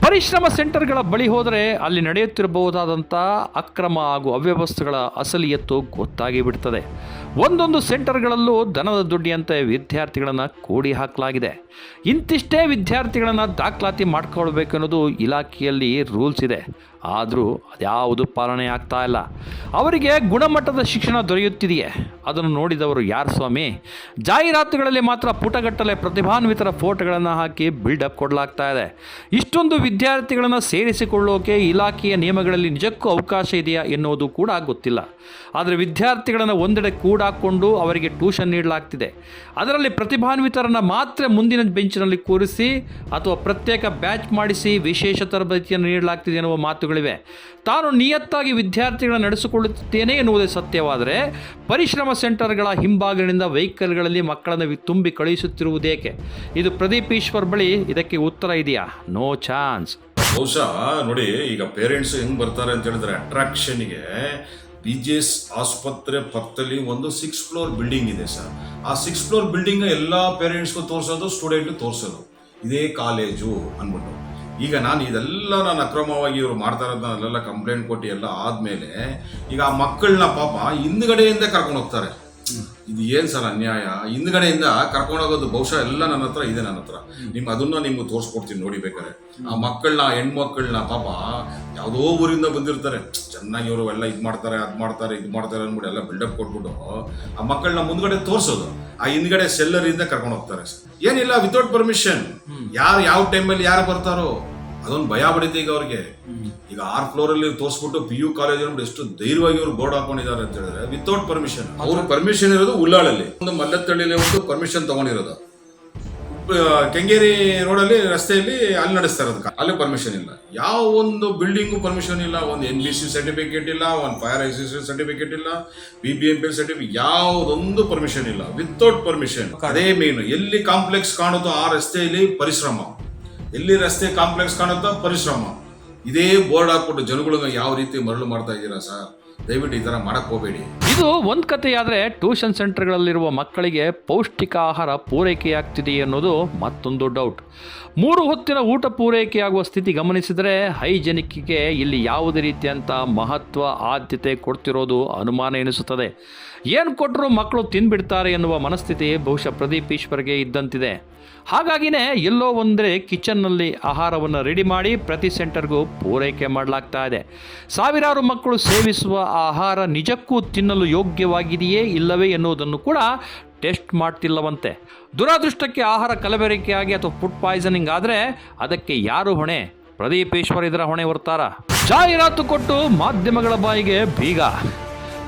ಪರಿಶ್ರಮ ಸೆಂಟರ್ಗಳ ಬಳಿ ಹೋದರೆ ಅಲ್ಲಿ ನಡೆಯುತ್ತಿರಬಹುದಾದಂಥ ಅಕ್ರಮ ಹಾಗೂ ಅವ್ಯವಸ್ಥೆಗಳ ಅಸಲಿಯತ್ತು ಗೊತ್ತಾಗಿ ಬಿಡ್ತದೆ. ಒಂದೊಂದು ಸೆಂಟರ್ಗಳಲ್ಲೂ ದನದ ದುಡ್ಡಿಯಂತೆ ವಿದ್ಯಾರ್ಥಿಗಳನ್ನು ಕೂಡಿ ಹಾಕಲಾಗಿದೆ. ಇಂತಿಷ್ಟೇ ವಿದ್ಯಾರ್ಥಿಗಳನ್ನು ದಾಖಲಾತಿ ಮಾಡ್ಕೊಳ್ಬೇಕು ಅನ್ನೋದು ಇಲಾಖೆಯಲ್ಲಿ ರೂಲ್ಸ್ ಇದೆ. ಆದರೂ ಅದ್ಯಾವುದು ಪಾಲನೆ ಆಗ್ತಾ ಇಲ್ಲ. ಅವರಿಗೆ ಗುಣಮಟ್ಟದ ಶಿಕ್ಷಣ ದೊರೆಯುತ್ತಿದೆಯೇ? ಅದನ್ನು ನೋಡಿದವರು ಯಾರು ಸ್ವಾಮಿ? ಜಾಹೀರಾತುಗಳಲ್ಲಿ ಮಾತ್ರ ಪುಟಗಟ್ಟಲೆ ಪ್ರತಿಭಾನ್ವಿತರ ಫೋಟೋಗಳನ್ನು ಹಾಕಿ ಬಿಲ್ಡಪ್ ಕೊಡಲಾಗ್ತಾ ಇದೆ. ಇಷ್ಟೊಂದು ವಿದ್ಯಾರ್ಥಿಗಳನ್ನು ಸೇರಿಸಿಕೊಳ್ಳೋಕೆ ಇಲಾಖೆಯ ನಿಯಮಗಳಲ್ಲಿ ನಿಜಕ್ಕೂ ಅವಕಾಶ ಇದೆಯಾ ಎನ್ನುವುದು ಕೂಡ ಗೊತ್ತಿಲ್ಲ. ಆದರೆ ವಿದ್ಯಾರ್ಥಿಗಳನ್ನು ಒಂದೆಡೆ ಕೂಡಾಕೊಂಡು ಅವರಿಗೆ ಟ್ಯೂಷನ್ ನೀಡಲಾಗ್ತಿದೆ. ಅದರಲ್ಲಿ ಪ್ರತಿಭಾನ್ವಿತರನ್ನು ಮಾತ್ರ ಮುಂದಿನ ಬೆಂಚಿನಲ್ಲಿ ಕೂರಿಸಿ ಅಥವಾ ಪ್ರತ್ಯೇಕ ಬ್ಯಾಚ್ ಮಾಡಿಸಿ ವಿಶೇಷ ತರಬೇತಿಯನ್ನು ನೀಡಲಾಗ್ತಿದೆ ಎನ್ನುವ ಮಾತುಗಳಿವೆ. ತಾನು ನಿಯತ್ತಾಗಿ ವಿದ್ಯಾರ್ಥಿಗಳನ್ನು ನಡೆಸಿಕೊಳ್ಳುತ್ತಿದ್ದೇನೆ ಎನ್ನುವುದೇ ಸತ್ಯವಾದರೆ ಪರಿಶ್ರಮ ಸೆಂಟರ್ಗಳ ಹಿಂಭಾಗಗಳಿಂದ ವೆಹಿಕಲ್ಗಳಲ್ಲಿ ಮಕ್ಕಳನ್ನು ತುಂಬಿ ಕಳುಹಿಸುತ್ತಿರುವುದೇಕೆ? ಇದು ಪ್ರದೀಪ್ ಈಶ್ವರ್ ಬಳಿ ಇದಕ್ಕೆ ಉತ್ತರ ಇದೆಯಾ? No chance. ಬಹುಶಃ ನೋಡಿ, ಈಗ ಪೇರೆಂಟ್ಸ್ ಹೆಂಗ್ ಬರ್ತಾರೆ ಅಂತ ಹೇಳಿದ್ರೆ ಅಟ್ರಾಕ್ಷನ್ಗೆ BJS ಆಸ್ಪತ್ರೆ ಪಕ್ಕದಲ್ಲಿ ಒಂದು 6th ಫ್ಲೋರ್ ಬಿಲ್ಡಿಂಗ್ ಇದೆ ಸರ್. ಆ 6th ಫ್ಲೋರ್ ಬಿಲ್ಡಿಂಗ್ ಎಲ್ಲ ಪೇರೆಂಟ್ಸ್ಗೂ ತೋರಿಸೋದು, ಸ್ಟೂಡೆಂಟ್ ತೋರಿಸೋದು, ಇದೇ ಕಾಲೇಜು ಅಂದ್ಬಿಟ್ಟು. ಈಗ ನಾನು ಅಕ್ರಮವಾಗಿ ಇವರು ಮಾಡ್ತಾ ಇರೋದನ್ನ ಅಲ್ಲೆಲ್ಲ ಕಂಪ್ಲೇಂಟ್ ಕೊಟ್ಟು ಎಲ್ಲ ಆದ್ಮೇಲೆ ಈಗ ಆ ಮಕ್ಕಳನ್ನ ಪಾಪ ಹಿಂದ್ಗಡೆಯಿಂದ ಕರ್ಕೊಂಡು ಹೋಗ್ತಾರೆ. ಇದು ಏನ್ ಸರ್ ಅನ್ಯಾಯ? ಹಿಂದ್ಗಡೆಯಿಂದ ಕರ್ಕೊಂಡು ಹೋಗೋದು ಬಹುಶಃ ಎಲ್ಲ ನನ್ನ ಹತ್ರ ಇದೆ. ಅದನ್ನ ನಿಮ್ಗೆ ತೋರಿಸ್ಕೊಡ್ತೀನಿ ನೋಡಿ ಬೇಕಾದ್ರೆ. ಆ ಮಕ್ಕಳನ್ನ, ಹೆಣ್ಮಕ್ಳನ್ನ ಪಾಪ ಯಾವುದೋ ಊರಿಂದ ಬಂದಿರ್ತಾರೆ, ಚೆನ್ನಾಗಿ ಇವರು ಎಲ್ಲ ಇದು ಮಾಡ್ತಾರೆ ಅಂದ್ಬಿಟ್ಟು ಎಲ್ಲ ಬಿಲ್ಡಪ್ ಕೊಟ್ಬಿಟ್ಟು ಆ ಮಕ್ಕಳನ್ನ ಮುಂದ್ಗಡೆ ತೋರಿಸೋದು, ಆ ಹಿಂದ್ಗಡೆ ಸೆಲ್ಲರಿಂದ ಕರ್ಕೊಂಡು ಹೋಗ್ತಾರೆ. ಏನಿಲ್ಲ, ವಿತೌಟ್ ಪರ್ಮಿಷನ್. ಯಾರು ಯಾವ ಟೈಮಲ್ಲಿ ಯಾರು ಬರ್ತಾರೋ ಅದೊಂದು ಭಯ ಬಡಿತೆ ಈಗ ಅವ್ರಿಗೆ. ಈಗ 6th ಫ್ಲೋರ್ ಅಲ್ಲಿ ತೋರಿಸ್ಬಿಟ್ಟು PU ಕಾಲೇಜ್ ಎಷ್ಟು ಧೈರ್ಯವಾಗಿ ಅವ್ರು ಬೋರ್ಡ್ ಹಾಕೊಂಡಿದ್ದಾರೆ ಅಂತ ಹೇಳಿದ್ರೆ ವಿತೌಟ್ ಪರ್ಮಿಷನ್. ಅವ್ರ ಪರ್ಮಿಷನ್ ಇರೋದು ಉಳ್ಳಾಳಲ್ಲಿ, ಒಂದು ಮಲ್ಲತ್ತಳ್ಳಿಲಿ ಒಂದು ಪರ್ಮಿಷನ್ ತಗೊಂಡಿರೋದು. ಕೆಂಗೇರಿ ರೋಡಲ್ಲಿ ರಸ್ತೆಯಲ್ಲಿ ಅಲ್ಲಿ ನಡೆಸ್ತಾ ಇರೋದು, ಅಲ್ಲಿ ಪರ್ಮಿಷನ್ ಇಲ್ಲ. ಯಾವ ಒಂದು ಬಿಲ್ಡಿಂಗು ಪರ್ಮಿಷನ್ ಇಲ್ಲ, ಒಂದು NBC ಸರ್ಟಿಫಿಕೇಟ್ ಇಲ್ಲ, ಒಂದು ಫೈರ್ ಎಕ್ಸಿಸ್ಟೆನ್ಸ್ ಸರ್ಟಿಫಿಕೇಟ್ ಇಲ್ಲ, BBMP ಸರ್ಟಿಫಿಕೇಟ್, ಯಾವುದೊಂದು ಪರ್ಮಿಷನ್ ಇಲ್ಲ, ವಿತೌಟ್ ಪರ್ಮಿಷನ್. ಅದೇ ಮೇನು. ಎಲ್ಲಿ ಕಾಂಪ್ಲೆಕ್ಸ್ ಕಾಣುತ್ತೋ ಆ ರಸ್ತೆಯಲ್ಲಿ ಪರಿಶ್ರಮ, ಎಲ್ಲಿ ರಸ್ತೆ ಕಾಂಪ್ಲೆಕ್ಸ್ ಕಾಣುತ್ತೋ ಪರಿಶ್ರಮ. ಇದೇ ಬೋರ್ಡ್ ಹಾಕ್ಬಿಟ್ಟು ಜನಗಳಿಗೆ ಯಾವ ರೀತಿ ಮರಳು ಮಾಡ್ತಾ ಇದ್ದೀರಾ ಸರ್? ದಯವಿಟ್ಟು ಈ ಥರ ಮಾಡಕ್ಕೆ ಹೋಗಬೇಡಿ. ಇದು ಒಂದು ಕಥೆಯಾದರೆ ಟ್ಯೂಷನ್ ಸೆಂಟರ್ಗಳಲ್ಲಿರುವ ಮಕ್ಕಳಿಗೆ ಪೌಷ್ಟಿಕ ಆಹಾರ ಪೂರೈಕೆಯಾಗ್ತಿದೆ ಅನ್ನೋದು ಮತ್ತೊಂದು ಡೌಟ್. 3 ಹೊತ್ತಿನ ಊಟ ಪೂರೈಕೆಯಾಗುವ ಸ್ಥಿತಿ ಗಮನಿಸಿದರೆ ಹೈಜೆನಿಕ್ಗೆ ಇಲ್ಲಿ ಯಾವುದೇ ರೀತಿಯಂಥ ಮಹತ್ವ ಆದ್ಯತೆ ಕೊಡ್ತಿರೋದು ಅನುಮಾನ ಎನಿಸುತ್ತದೆ. ಏನು ಕೊಟ್ಟರೂ ಮಕ್ಕಳು ತಿಂದ್ಬಿಡ್ತಾರೆ ಎನ್ನುವ ಮನಸ್ಥಿತಿ ಬಹುಶಃ ಪ್ರದೀಪ್ ಈಶ್ವರ್ಗೆ ಇದ್ದಂತಿದೆ. ಹಾಗಾಗಿನೇ ಎಲ್ಲೋ ಒಂದರೆ ಕಿಚನ್ನಲ್ಲಿ ಆಹಾರವನ್ನು ರೆಡಿ ಮಾಡಿ ಪ್ರತಿ ಸೆಂಟರ್ಗೂ ಪೂರೈಕೆ ಮಾಡಲಾಗ್ತಾ ಇದೆ. ಸಾವಿರಾರು ಮಕ್ಕಳು ಸೇವಿಸುವ ಆಹಾರ ನಿಜಕ್ಕೂ ತಿನ್ನಲು ಯೋಗ್ಯವಾಗಿದೆಯೇ ಇಲ್ಲವೇ ಎನ್ನುವುದನ್ನು ಕೂಡ ಟೆಸ್ಟ್ ಮಾಡ್ತಿಲ್ಲವಂತೆ. ದುರಾದೃಷ್ಟಕ್ಕೆ ಆಹಾರ ಕಲಬೆರಕೆಯಾಗಿ ಅಥವಾ ಫುಡ್ ಪಾಯ್ಸನಿಂಗ್ ಆದರೆ ಅದಕ್ಕೆ ಯಾರು ಹೊಣೆ? ಪ್ರದೀಪ್ ಈಶ್ವರ್ ಇದರ ಹೊಣೆ ಹೊರ್ತಾರ? ಜಾಹೀರಾತು ಕೊಟ್ಟು ಮಾಧ್ಯಮಗಳ ಬಾಯಿಗೆ ಬೀಗ.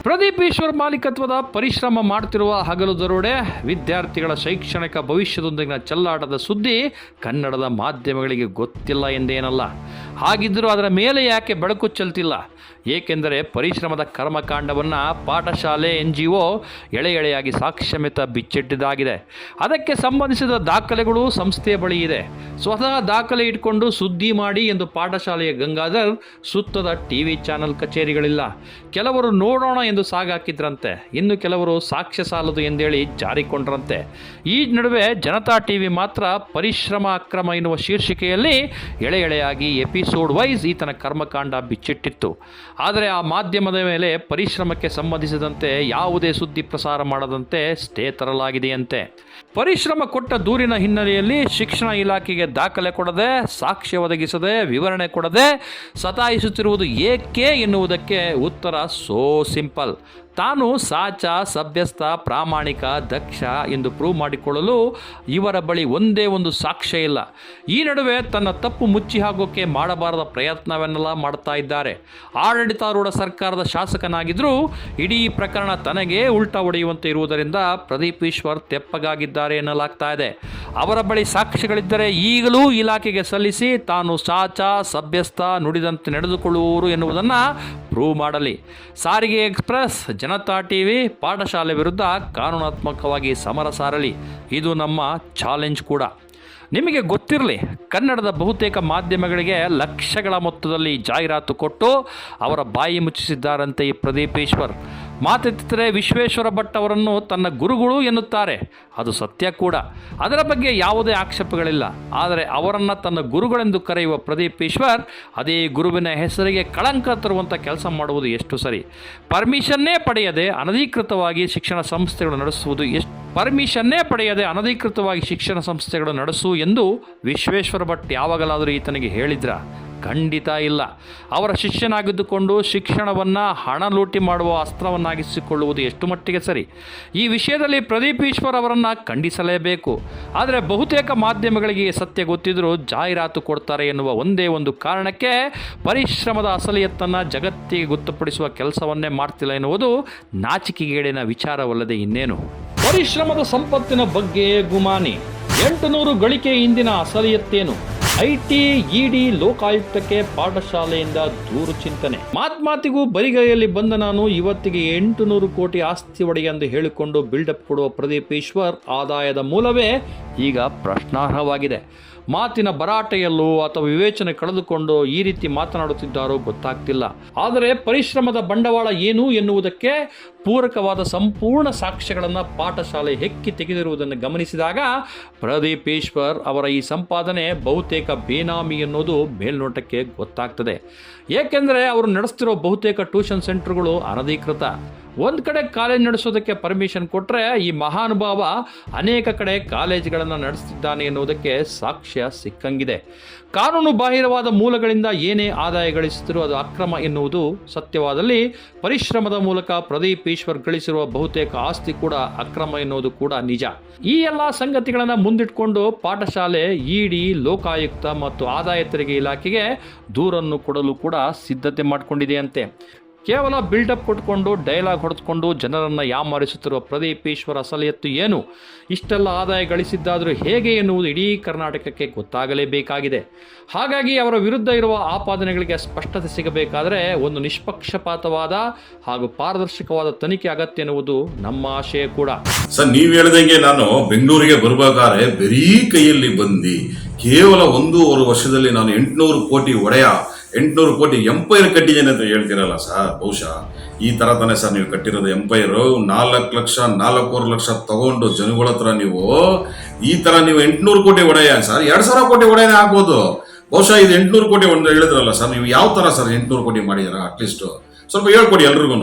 ಪ್ರದೀಪ್ ಈಶ್ವರ್ ಮಾಲೀಕತ್ವದ ಪರಿಶ್ರಮ ಮಾಡ್ತಿರುವ ಹಗಲು ದರೋಡೆ, ವಿದ್ಯಾರ್ಥಿಗಳ ಶೈಕ್ಷಣಿಕ ಭವಿಷ್ಯದೊಂದಿಗಿನ ಚೆಲ್ಲಾಟದ ಸುದ್ದಿ ಕನ್ನಡದ ಮಾಧ್ಯಮಗಳಿಗೆ ಗೊತ್ತಿಲ್ಲ ಎಂದೇನಲ್ಲ. ಹಾಗಿದ್ದರೂ ಅದರ ಮೇಲೆ ಯಾಕೆ ಬೆಳಕು ಚೆಲ್ತಿಲ್ಲ? ಏಕೆಂದರೆ ಪರಿಶ್ರಮದ ಕರ್ಮಕಾಂಡವನ್ನು ಪಾಠಶಾಲೆ NGO ಎಳೆ ಎಳೆಯಾಗಿ ಸಾಕ್ಷ್ಯಮಿತ ಬಿಚ್ಚಿಟ್ಟಿದ್ದಾಗಿದೆ. ಅದಕ್ಕೆ ಸಂಬಂಧಿಸಿದ ದಾಖಲೆಗಳು ಸಂಸ್ಥೆಯ ಬಳಿ ಇದೆ. ಸ್ವತಃ ದಾಖಲೆ ಇಟ್ಕೊಂಡು ಸುದ್ದಿ ಮಾಡಿ ಎಂದು ಪಾಠಶಾಲೆಯ ಗಂಗಾಧರ್ ಸುತ್ತದ TV ಚಾನೆಲ್ ಕಚೇರಿಗಳಿಲ್ಲ. ಕೆಲವರು ನೋಡೋಣ ಎಂದು ಸಾಗಾಕಿದ್ರಂತೆ, ಇನ್ನು ಕೆಲವರು ಸಾಕ್ಷ್ಯ ಸಾಲದು ಎಂದೇಳಿ ಜಾರಿಕೊಂಡ್ರಂತೆ. ಈ ನಡುವೆ ಜನತಾ TV ಮಾತ್ರ ಪರಿಶ್ರಮ ಅಕ್ರಮ ಎನ್ನುವ ಶೀರ್ಷಿಕೆಯಲ್ಲಿ ಎಳೆ ಎಳೆಯಾಗಿ ಎಪಿಸೋಡ್ ವೈಸ್ ಈತನ ಕರ್ಮಕಾಂಡ ಬಿಚ್ಚಿಟ್ಟಿತ್ತು. ಆದರೆ ಆ ಮಾಧ್ಯಮದ ಮೇಲೆ ಪರಿಶ್ರಮಕ್ಕೆ ಸಂಬಂಧಿಸಿದಂತೆ ಯಾವುದೇ ಸುದ್ದಿ ಪ್ರಸಾರ ಮಾಡದಂತೆ ಸ್ಟೇ ತರಲಾಗಿದೆಯಂತೆ. ಪರಿಶ್ರಮ ಕೊಟ್ಟ ದೂರಿನ ಹಿನ್ನೆಲೆಯಲ್ಲಿ ಶಿಕ್ಷಣ ಇಲಾಖೆಗೆ ದಾಖಲೆ ಕೊಡದೆ, ಸಾಕ್ಷ್ಯ ಒದಗಿಸದೆ, ವಿವರಣೆ ಕೊಡದೆ ಸತಾಯಿಸುತ್ತಿರುವುದು ಏಕೆ ಎನ್ನುವುದಕ್ಕೆ ಉತ್ತರ ಸೋ ಸಿಂಪಲ್. ತಾನು ಸಾಚ, ಸಭ್ಯಸ್ಥ, ಪ್ರಾಮಾಣಿಕ, ದಕ್ಷ ಎಂದು ಪ್ರೂವ್ ಮಾಡಿಕೊಳ್ಳಲು ಇವರ ಬಳಿ ಒಂದೇ ಒಂದು ಸಾಕ್ಷ್ಯ ಇಲ್ಲ. ಈ ನಡುವೆ ತನ್ನ ತಪ್ಪು ಮುಚ್ಚಿ ಹಾಕೋಕೆ ಮಾಡಬಾರದ ಪ್ರಯತ್ನವನ್ನೆಲ್ಲ ಮಾಡ್ತಾ ಇದ್ದಾರೆ. ಆಡಳಿತಾರೂಢ ಸರ್ಕಾರದ ಶಾಸಕನಾಗಿದ್ದರೂ ಇಡೀ ಪ್ರಕರಣ ತನಗೇ ಉಲ್ಟಾ ಹೊಡೆಯುವಂತೆ ಇರುವುದರಿಂದ ಪ್ರದೀಪ್ ಈಶ್ವರ್ ತೆಪ್ಪಗಾಗಿದ್ದಾರೆ ಎನ್ನಲಾಗ್ತಾ ಇದೆ. ಅವರ ಬಳಿ ಸಾಕ್ಷ್ಯಗಳಿದ್ದರೆ ಈಗಲೂ ಇಲಾಖೆಗೆ ಸಲ್ಲಿಸಿ ತಾನು ಸಾಚ, ಸಭ್ಯಸ್ಥ, ನುಡಿದಂತೆ ನಡೆದುಕೊಳ್ಳುವವರು ಎನ್ನುವುದನ್ನು ಪ್ರೂವ್ ಮಾಡಲಿ. ಸಾರಿಗೆ ಎಕ್ಸ್ಪ್ರೆಸ್, ಜನತಾ TV ಪಾಠಶಾಲೆ ವಿರುದ್ಧ ಕಾನೂನಾತ್ಮಕವಾಗಿ ಸಮರ ಸಾರಲಿ. ಇದು ನಮ್ಮ ಚಾಲೆಂಜ್ ಕೂಡ. ನಿಮಗೆ ಗೊತ್ತಿರಲಿ, ಕನ್ನಡದ ಬಹುತೇಕ ಮಾಧ್ಯಮಗಳಿಗೆ ಲಕ್ಷಗಳ ಮೊತ್ತದಲ್ಲಿ ಜಾಹೀರಾತು ಕೊಟ್ಟು ಅವರ ಬಾಯಿ ಮುಚ್ಚಿಸಿದ್ದಾರಂತೆ ಈ ಪ್ರದೀಪ್ ಈಶ್ವರ್. ಮಾತೆತ್ತಿದರೆ ವಿಶ್ವೇಶ್ವರ ಭಟ್ ಅವರನ್ನು ತನ್ನ ಗುರುಗಳು ಎನ್ನುತ್ತಾರೆ. ಅದು ಸತ್ಯ ಕೂಡ, ಅದರ ಬಗ್ಗೆ ಯಾವುದೇ ಆಕ್ಷೇಪಗಳಿಲ್ಲ. ಆದರೆ ಅವರನ್ನು ತನ್ನ ಗುರುಗಳೆಂದು ಕರೆಯುವ ಪ್ರದೀಪ್ ಈಶ್ವರ್ ಅದೇ ಗುರುವಿನ ಹೆಸರಿಗೆ ಕಳಂಕ ತರುವಂಥ ಕೆಲಸ ಮಾಡುವುದು ಎಷ್ಟು ಸರಿ? ಪರ್ಮಿಷನ್ನೇ ಪಡೆಯದೆ ಅನಧಿಕೃತವಾಗಿ ಶಿಕ್ಷಣ ಸಂಸ್ಥೆಗಳು ನಡೆಸು ಎಂದು ವಿಶ್ವೇಶ್ವರ ಭಟ್ ಯಾವಾಗಲಾದರೂ ಈತನಿಗೆ ಹೇಳಿದ್ರ? ಖಂಡಿತ ಇಲ್ಲ. ಅವರ ಶಿಷ್ಯನಾಗಿದ್ದುಕೊಂಡು ಶಿಕ್ಷಣವನ್ನು ಹಣ ಲೂಟಿ ಮಾಡುವ ಅಸ್ತ್ರವನ್ನಾಗಿಸಿಕೊಳ್ಳುವುದು ಎಷ್ಟು ಮಟ್ಟಿಗೆ ಸರಿ? ಈ ವಿಷಯದಲ್ಲಿ ಪ್ರದೀಪ್ ಈಶ್ವರ್ ಅವರನ್ನು ಖಂಡಿಸಲೇಬೇಕು. ಆದರೆ ಬಹುತೇಕ ಮಾಧ್ಯಮಗಳಿಗೆ ಸತ್ಯ ಗೊತ್ತಿದ್ದರೂ ಜಾಹೀರಾತು ಕೊಡ್ತಾರೆ ಎನ್ನುವ ಒಂದೇ ಒಂದು ಕಾರಣಕ್ಕೆ ಪರಿಶ್ರಮದ ಅಸಲಿಯತ್ತನ್ನು ಜಗತ್ತಿಗೆ ಗೊತ್ತುಪಡಿಸುವ ಕೆಲಸವನ್ನೇ ಮಾಡ್ತಿಲ್ಲ ಎನ್ನುವುದು ನಾಚಿಕೆಗೇಡಿನ ವಿಚಾರವಲ್ಲದೆ ಇನ್ನೇನು. ಪರಿಶ್ರಮದ ಸಂಪತ್ತಿನ ಬಗ್ಗೆ ಗುಮಾನಿ, 800 ಗಳಿಕೆ ಹಿಂದಿನ ಅಸಲಿಯತ್ತೇನು? IT, ED, ಲೋಕಾಯುಕ್ತಕ್ಕೆ ಪಾಠಶಾಲೆಯಿಂದ ದೂರು ಚಿಂತನೆ. ಮಾತಿಗೂ ಬರಿಗೈಯಲ್ಲಿ ಬಂದ ನಾನು ಇವತ್ತಿಗೆ 800 ಕೋಟಿ ಆಸ್ತಿ ಒಡೆಯ ಎಂದು ಹೇಳಿಕೊಂಡು ಬಿಲ್ಡಪ್ ಕೊಡುವ ಪ್ರದೀಪ್ ಈಶ್ವರ್ ಆದಾಯದ ಮೂಲವೇ ಈಗ ಪ್ರಶ್ನಾರ್ಹವಾಗಿದೆ. ಮಾತಿನ ಭರಾಟೆಯಲ್ಲೂ ಅಥವಾ ವಿವೇಚನೆ ಕಳೆದುಕೊಂಡು ಈ ರೀತಿ ಮಾತನಾಡುತ್ತಿದ್ದಾರೋ ಗೊತ್ತಾಗ್ತಿಲ್ಲ. ಆದರೆ ಪರಿಶ್ರಮದ ಬಂಡವಾಳ ಏನು ಎನ್ನುವುದಕ್ಕೆ ಪೂರಕವಾದ ಸಂಪೂರ್ಣ ಸಾಕ್ಷ್ಯಗಳನ್ನು ಪಾಠಶಾಲೆ ಹೆಕ್ಕಿ ತೆಗೆದಿರುವುದನ್ನು ಗಮನಿಸಿದಾಗ ಪ್ರದೀಪ್ ಈಶ್ವರ್ ಅವರ ಈ ಸಂಪಾದನೆ ಬಹುತೇಕ ಬೇನಾಮಿ ಎನ್ನುವುದು ಮೇಲ್ನೋಟಕ್ಕೆ ಗೊತ್ತಾಗ್ತದೆ. ಏಕೆಂದರೆ ಅವರು ನಡೆಸ್ತಿರೋ ಬಹುತೇಕ ಟ್ಯೂಷನ್ ಸೆಂಟರ್ಗಳು ಅನಧಿಕೃತ. ಒಂದು ಕಡೆ ಕಾಲೇಜ್ ನಡೆಸೋದಕ್ಕೆ ಪರ್ಮಿಷನ್ ಕೊಟ್ಟರೆ ಈ ಮಹಾನುಭಾವ ಅನೇಕ ಕಡೆ ಕಾಲೇಜುಗಳನ್ನು ನಡೆಸ್ತಿದ್ದಾನೆ ಎನ್ನುವುದಕ್ಕೆ ಸಾಕ್ಷ್ಯ ಸಿಕ್ಕಂಗಿದೆ. ಕಾನೂನು ಬಾಹಿರವಾದ ಮೂಲಗಳಿಂದ ಏನೇ ಆದಾಯ ಗಳಿಸಿದರೂ ಅದು ಅಕ್ರಮ ಎನ್ನುವುದು ಸತ್ಯವಾದಲ್ಲಿ ಪರಿಶ್ರಮದ ಮೂಲಕ ಪ್ರದೀಪ್ ಈಶ್ವರ್ ಗಳಿಸಿರುವ ಬಹುತೇಕ ಆಸ್ತಿ ಕೂಡ ಅಕ್ರಮ ಎನ್ನುವುದು ಕೂಡ ನಿಜ. ಈ ಎಲ್ಲ ಸಂಗತಿಗಳನ್ನು ಮುಂದಿಟ್ಕೊಂಡು ಪಾಠಶಾಲೆ ED, ಲೋಕಾಯುಕ್ತ ಮತ್ತು ಆದಾಯ ತೆರಿಗೆ ಇಲಾಖೆಗೆ ದೂರನ್ನು ಕೊಡಲು ಕೂಡ ಸಿದ್ಧತೆ ಮಾಡಿಕೊಂಡಿದೆಯಂತೆ. ಕೇವಲ ಬಿಲ್ಡಪ್ ಕೊಟ್ಕೊಂಡು ಡೈಲಾಗ್ ಹೊಡೆದುಕೊಂಡು ಜನರನ್ನು ಯಾಮಾರಿಸುತ್ತಿರುವ ಪ್ರದೀಪ್ ಈಶ್ವರ್ ಅಸಲಿಯತ್ತು ಏನು? ಇಷ್ಟೆಲ್ಲ ಆದಾಯ ಗಳಿಸಿದ್ದಾದರೂ ಹೇಗೆ ಎನ್ನುವುದು ಇಡೀ ಕರ್ನಾಟಕಕ್ಕೆ ಗೊತ್ತಾಗಲೇಬೇಕಾಗಿದೆ. ಹಾಗಾಗಿ ಅವರ ವಿರುದ್ಧ ಇರುವ ಆಪಾದನೆಗಳಿಗೆ ಸ್ಪಷ್ಟತೆ ಸಿಗಬೇಕಾದರೆ ಒಂದು ನಿಷ್ಪಕ್ಷಪಾತವಾದ ಹಾಗೂ ಪಾರದರ್ಶಕವಾದ ತನಿಖೆ ಅಗತ್ಯ ಎನ್ನುವುದು ನಮ್ಮ ಆಶಯ ಕೂಡ. ಸರ್, ನೀವು ಹೇಳ್ದಂಗೆ ನಾನು ಬೆಂಗಳೂರಿಗೆ ಬರಬೇಕಾದ್ರೆ ಬರೀ ಕೈಯಲ್ಲಿ ಬಂದು ಕೇವಲ 1.5 ವರ್ಷದಲ್ಲಿ ನಾನು 800 ಕೋಟಿ ಒಡೆಯ 800 ಕೋಟಿ ಎಂಪೈರ್ ಕಟ್ಟಿದ್ದೇನೆ ಅಂತ ಹೇಳ್ತೀರಲ್ಲ ಸರ್. ಬಹುಶಃ ಈ ತರ ತಾನೆ ಸರ್ ನೀವು ಕಟ್ಟಿರೋದು ಎಂಪೈರ್. 4 ಲಕ್ಷ 4.25 ಲಕ್ಷ ತಗೊಂಡು ಜನಗಳ ಹತ್ರ ನೀವು ಈ ತರ ನೀವು 800 ಕೋಟಿ ಒಡೆಯ ಸರ್, 2000 ಕೋಟಿ ಒಡೆಯನೇ ಆಗ್ಬೋದು. ಬಹುಶಃ ಇದು 800 ಕೋಟಿ ಒಂದು ಹೇಳಿದ್ರಲ್ಲ ಸರ್, ನೀವು ಯಾವ ತರ ಸರ್ 800 ಕೋಟಿ ಮಾಡಿದಾರ? ಅಟ್ಲೀಸ್ಟ್ ಸ್ವಲ್ಪ ಹೇಳ್ಕೊಡಿ ಎಲ್ರಿಗೂ.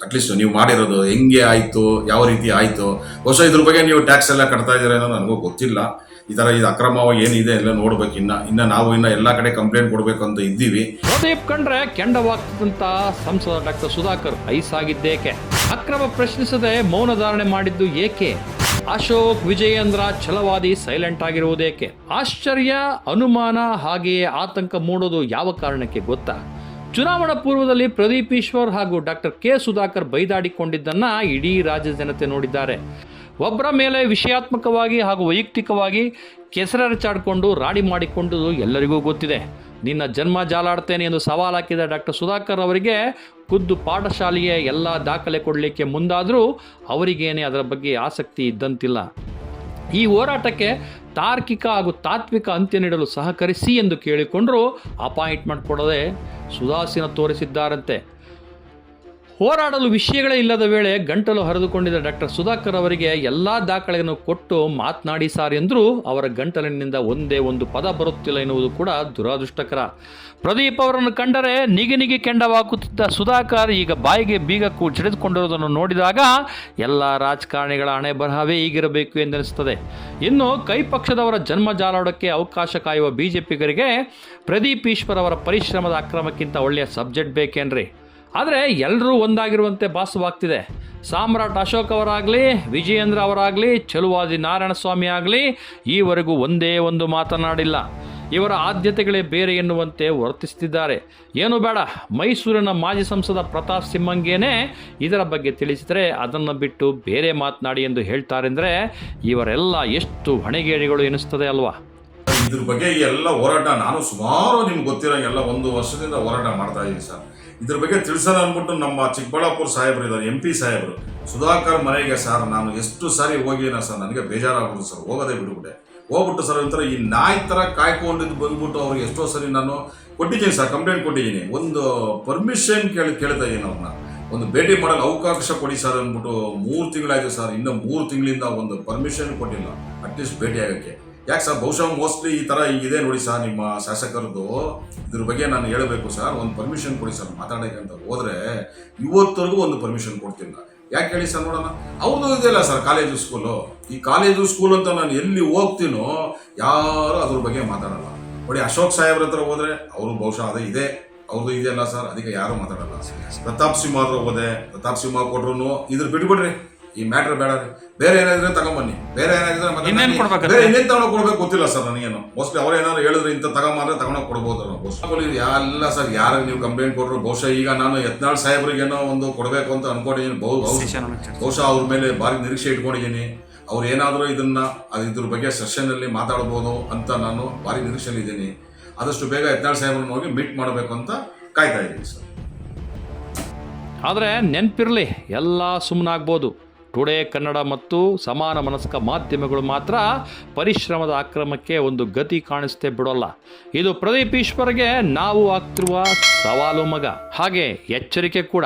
ಅಟ್ಲೀಸ್ಟ್ ನೀವು ಮಾಡಿರೋದು ಹೆಂಗೆ ಆಯ್ತು, ಯಾವ ರೀತಿ ಆಯ್ತು? ಬಹುಶಃ ಇದ್ರ ಬಗ್ಗೆ ನೀವು ಟ್ಯಾಕ್ಸ್ ಎಲ್ಲ ಕಟ್ತಾ ಇದ್ದೀರಾ ಅನ್ನೋ ನನಗೂ ಗೊತ್ತಿಲ್ಲ. ಈ ತರ ಇದು ಅಕ್ರಮವಾಗಿ ಏನಿದೆ ಎಲ್ಲ ನೋಡ್ಬೇಕು. ಇನ್ನ ನಾವು ಎಲ್ಲ ಕಡೆ ಕಂಪ್ಲೇಂಟ್ ಕೊಡ್ಬೇಕು ಅಂತ ಇದ್ದೀವಿ. ಪ್ರದೀಪ್ ಕಂಡ್ರೆ ಕೆಂಡವಾಗ್ತದಂತ ಸಂಸದ ಡಾಕ್ಟರ್ ಸುಧಾಕರ್ ಐಸಾಗಿದ್ದೇಕೆ? ಅಕ್ರಮ ಪ್ರಶ್ನಿಸದೆ ಮೌನ ಧಾರಣೆ ಮಾಡಿದ್ದು ಏಕೆ? ಅಶೋಕ್ ವಿಜಯೇಂದ್ರ ಛಲವಾದಿ ಸೈಲೆಂಟ್ ಆಗಿರುವುದೇಕೆ? ಆಶ್ಚರ್ಯ, ಅನುಮಾನ ಹಾಗೆಯೇ ಆತಂಕ ಮೂಡೋದು ಯಾವ ಕಾರಣಕ್ಕೆ ಗೊತ್ತಾ? ಚುನಾವಣಾ ಪೂರ್ವದಲ್ಲಿ ಪ್ರದೀಪ್ ಈಶ್ವರ್ ಹಾಗೂ ಡಾಕ್ಟರ್ ಕೆ ಸುಧಾಕರ್ ಬೈದಾಡಿಕೊಂಡಿದ್ದನ್ನು ಇಡೀ ರಾಜ್ಯದ ಜನತೆ ನೋಡಿದ್ದಾರೆ. ಒಬ್ಬರ ಮೇಲೆ ವಿಷಯಾತ್ಮಕವಾಗಿ ಹಾಗೂ ವೈಯಕ್ತಿಕವಾಗಿ ಕೆಸರೆರಚಾಡಿಕೊಂಡು ರಾಡಿ ಮಾಡಿಕೊಂಡುದು ಎಲ್ಲರಿಗೂ ಗೊತ್ತಿದೆ. ನಿನ್ನ ಜನ್ಮ ಜಾಲಾಡ್ತೇನೆ ಎಂದು ಸವಾಲು ಹಾಕಿದ ಡಾಕ್ಟರ್ ಸುಧಾಕರ್ ಅವರಿಗೆ ಖುದ್ದು ಪಾಠಶಾಲೆಯ ಎಲ್ಲ ದಾಖಲೆ ಕೊಡಲಿಕ್ಕೆ ಮುಂದಾದರೂ ಅವರಿಗೇನೆ ಅದರ ಬಗ್ಗೆ ಆಸಕ್ತಿ ಇದ್ದಂತಿಲ್ಲ. ಈ ಹೋರಾಟಕ್ಕೆ ತಾರ್ಕಿಕ ಹಾಗೂ ತಾತ್ವಿಕ ಅಂತ್ಯ ನೀಡಲು ಸಹಕರಿಸಿ ಎಂದು ಕೇಳಿಕೊಂಡರೂ ಅಪಾಯಿಂಟ್ಮೆಂಟ್ ಕೊಡದೆ ಸುದಾಸೀನ ತೋರಿಸಿದ್ದಾರಂತೆ. ಹೋರಾಡಲು ವಿಷಯಗಳೇ ಇಲ್ಲದ ವೇಳೆ ಗಂಟಲು ಹರಿದುಕೊಂಡಿದ್ದ ಡಾಕ್ಟರ್ ಸುಧಾಕರ್ ಅವರಿಗೆ ಎಲ್ಲ ದಾಖಲೆಯನ್ನು ಕೊಟ್ಟು ಮಾತನಾಡಿ ಸಾರ್ ಎಂದರೂ ಅವರ ಗಂಟಲಿನಿಂದ ಒಂದೇ ಒಂದು ಪದ ಬರುತ್ತಿಲ್ಲ ಎನ್ನುವುದು ಕೂಡ ದುರದೃಷ್ಟಕರ. ಪ್ರದೀಪ್ ಅವರನ್ನು ಕಂಡರೆ ನಿಗಿ ಕೆಂಡವಾಗುತ್ತಿದ್ದ ಸುಧಾಕರ್ ಈಗ ಬಾಯಿಗೆ ಬೀಗ ಜಡಿದುಕೊಂಡಿರುವುದನ್ನು ನೋಡಿದಾಗ ಎಲ್ಲ ರಾಜಕಾರಣಿಗಳ ಹಣೆ ಬರಹವೇ ಹೀಗಿರಬೇಕು ಎಂದೆನಿಸುತ್ತದೆ. ಇನ್ನು ಕೈ ಪಕ್ಷದವರ ಜನ್ಮ ಜಾಲಾಡೋಕ್ಕೆ ಅವಕಾಶ ಕಾಯುವ ಬಿಜೆಪಿಗರಿಗೆ ಪ್ರದೀಪ್ ಈಶ್ವರ್ ಅವರ ಪರಿಶ್ರಮದ ಅಕ್ರಮಕ್ಕಿಂತ ಒಳ್ಳೆಯ ಸಬ್ಜೆಕ್ಟ್ ಬೇಕೇನ್ರಿ? ಆದರೆ ಎಲ್ಲರೂ ಒಂದಾಗಿರುವಂತೆ ಭಾಸವಾಗ್ತಿದೆ. ಸಾಮ್ರಾಟ್ ಅಶೋಕ್ ಅವರಾಗಲಿ, ವಿಜಯೇಂದ್ರ ಅವರಾಗಲಿ, ಛಲವಾದಿ ನಾರಾಯಣಸ್ವಾಮಿ ಆಗಲಿ ಈವರೆಗೂ ಒಂದೇ ಒಂದು ಮಾತನಾಡಿಲ್ಲ. ಇವರ ಆದ್ಯತೆಗಳೇ ಬೇರೆ ಎನ್ನುವಂತೆ ವರ್ತಿಸ್ತಿದ್ದಾರೆ. ಏನು ಬೇಡ, ಮೈಸೂರಿನ ಮಾಜಿ ಸಂಸದ ಪ್ರತಾಪ್ ಸಿಂಹಂಗೇನೆ ಇದರ ಬಗ್ಗೆ ತಿಳಿಸಿದರೆ ಅದನ್ನು ಬಿಟ್ಟು ಬೇರೆ ಮಾತನಾಡಿ ಎಂದು ಹೇಳ್ತಾರೆಂದರೆ ಇವರೆಲ್ಲ ಎಷ್ಟು ಹೊಣೆಗೇಡಿಗಳು ಎನಿಸ್ತದೆ ಅಲ್ವಾ? ಇದ್ರ ಬಗ್ಗೆ ಎಲ್ಲ ಹೋರಾಟ ನಾನು ಸುಮಾರು ನಿಮ್ಗೆ ಗೊತ್ತಿರೋ ಎಲ್ಲ 1 ವರ್ಷದಿಂದ ಹೋರಾಟ ಮಾಡ್ತಾ ಇದ್ದೀನಿ ಸರ್. ಇದ್ರ ಬಗ್ಗೆ ತಿಳಿಸೋಣ ಅಂದ್ಬಿಟ್ಟು ನಮ್ಮ ಚಿಕ್ಕಬಳ್ಳಾಪುರ ಸಾಹೇಬರು ಇದ್ದಾರೆ, MP ಸಾಹೇಬರು, ಸುಧಾಕರ್ ಮನೆಗೆ ಸರ್ ನಾನು ಎಷ್ಟು ಸಾರಿ ಹೋಗಿನ ಸರ್, ನನಗೆ ಬೇಜಾರಾಗ್ಬಿಟ್ಟು ಸರ್, ಹೋಗೋದೇ ಹೋಗ್ಬಿಟ್ಟು ಸರ್ ಒಂಥರ ಈ ನಾಯಿ ಥರ ಕಾಯ್ಕೊಂಡಿದ್ದು ಬಂದ್ಬಿಟ್ಟು ಅವ್ರಿಗೆ ಎಷ್ಟೋ ಸರಿ ನಾನು ಕೊಟ್ಟಿದ್ದೀನಿ ಸರ್, ಕಂಪ್ಲೇಂಟ್ ಕೊಟ್ಟಿದ್ದೀನಿ. ಒಂದು ಪರ್ಮಿಷನ್ ಕೇಳ್ತಾ ಇದ್ದೀನಿ ಅವ್ರನ್ನ, ಒಂದು ಭೇಟಿ ಮಾಡಲು ಅವಕಾಶ ಕೊಡಿ ಸರ್ ಅಂದ್ಬಿಟ್ಟು 3 ತಿಂಗಳಾಯಿತು ಸರ್, ಇನ್ನೂ 3 ತಿಂಗಳಿಂದ ಒಂದು ಪರ್ಮಿಷನ್ ಕೊಟ್ಟಿಲ್ಲ ಅಟ್ಲೀಸ್ಟ್ ಭೇಟಿ ಆಗೋಕ್ಕೆ. ಯಾಕೆ ಸರ್, ಬಹುಶಃ ಮೋಸ್ಟ್ಲಿ ಈ ಥರ ಇದೆ ನೋಡಿ ಸರ್ ನಿಮ್ಮ ಶಾಸಕರದ್ದು, ಇದ್ರ ಬಗ್ಗೆ ನಾನು ಹೇಳಬೇಕು ಸರ್, ಒಂದು ಪರ್ಮಿಷನ್ ಕೊಡಿ ಸರ್ ಮಾತಾಡೋಕ್ಕೆ ಅಂತ ಹೋದರೆ ಇವತ್ತವರೆಗೂ ಒಂದು ಪರ್ಮಿಷನ್ ಕೊಡ್ತಿಲ್ಲ. ಯಾಕೆ ಹೇಳಿ ಸರ್ ನೋಡೋಣ? ಅವ್ರದ್ದು ಇದೆಯಲ್ಲ ಸರ್ ಕಾಲೇಜು ಸ್ಕೂಲು, ಈ ಕಾಲೇಜು ಸ್ಕೂಲ್ ಅಂತ ನಾನು ಎಲ್ಲಿ ಹೋಗ್ತೀನೋ ಯಾರು ಅದ್ರ ಬಗ್ಗೆ ಮಾತಾಡಲ್ಲ. ನೋಡಿ ಅಶೋಕ್ ಸಾಹೇಬ್ರ ಹತ್ರ ಹೋದರೆ ಅವರು ಬಹುಶಃ ಅದೇ ಇದೆ, ಅವ್ರದ್ದು ಇದೆಯಲ್ಲ ಸರ್, ಅದಕ್ಕೆ ಯಾರು ಮಾತಾಡಲ್ಲ. ಪ್ರತಾಪ್ ಸಿಂಹ ಹತ್ರ ಹೋದೆ, ಪ್ರತಾಪ್ ಸಿಂಹ ಕೊಟ್ರು ಇದ್ರ ಬಿಟ್ಬಿಡ್ರಿ, ಈ ಮ್ಯಾಟ್ರ್ ಬೇಡ, ಬೇರೆ ಏನಾದ್ರೆ ತಗೊಂಬನ್ನಿ, ಬೇರೆ ಏನಾದ್ರೆ ಇನ್ನೇನು ತಗೊಂಡೋಗಿ ಕೊಡ್ಬೇಕು ಗೊತ್ತಿಲ್ಲ ಸರ್ ನನಗೇನು. ಮೋಸ್ಟ್ಲಿ ಅವ್ರೇನಾದ್ರು ಹೇಳಿದ್ರೆ ಇಂಥ ತಗೊಂಬಂದ್ರೆ ತಗೊಂಡೋಗಿ ಕೊಡ್ಬೋದು ನಾವು. ಎಲ್ಲ ಸರ್ ಯಾರು ನೀವು ಕಂಪ್ಲೇಂಟ್ ಕೊಟ್ಟರು, ಬಹುಶಃ ಈಗ ನಾನು ಯತ್ನಾಳ್ ಸಾಹೇಬ್ರಿಗೇನೋ ಒಂದು ಕೊಡಬೇಕು ಅಂತ ಅನ್ಕೊಂಡಿದ್ದೀನಿ. ಬಹುಶಃ ಅವ್ರ ಮೇಲೆ ಭಾರಿ ನಿರೀಕ್ಷೆ ಇಟ್ಕೊಂಡಿದ್ದೀನಿ. ಅವ್ರು ಏನಾದರೂ ಇದ್ರ ಬಗ್ಗೆ ಸೆಷನ್ನಲ್ಲಿ ಮಾತಾಡ್ಬೋದು ಅಂತ ನಾನು ಭಾರಿ ನಿರೀಕ್ಷೆಯಲ್ಲಿ ಇದ್ದೀನಿ. ಆದಷ್ಟು ಬೇಗ ಯತ್ನಾಳ್ ಸಾಹೇಬ್ರನ್ನ ಹೋಗಿ ಮೀಟ್ ಮಾಡಬೇಕು ಅಂತ ಕಾಯ್ತಾ ಇದ್ದೀನಿ ಸರ್. ಆದರೆ ನೆನಪಿರಲಿ, ಎಲ್ಲ ಸುಮ್ಮನಾಗ್ಬೋದು. ಟುಡೇ ಕನ್ನಡ ಮತ್ತು ಸಮಾನ ಮನಸ್ಕ ಮಾಧ್ಯಮಗಳು ಮಾತ್ರ ಪರಿಶ್ರಮದ ಅಕ್ರಮಕ್ಕೆ ಒಂದು ಗತಿ ಕಾಣಿಸ್ತೇ ಬಿಡೋಲ್ಲ. ಇದು ಪ್ರದೀಪ್ ಈಶ್ವರ್ಗೆ ನಾವು ಆಗ್ತಿರುವ ಸವಾಲು ಮಗ, ಹಾಗೆ ಎಚ್ಚರಿಕೆ ಕೂಡ.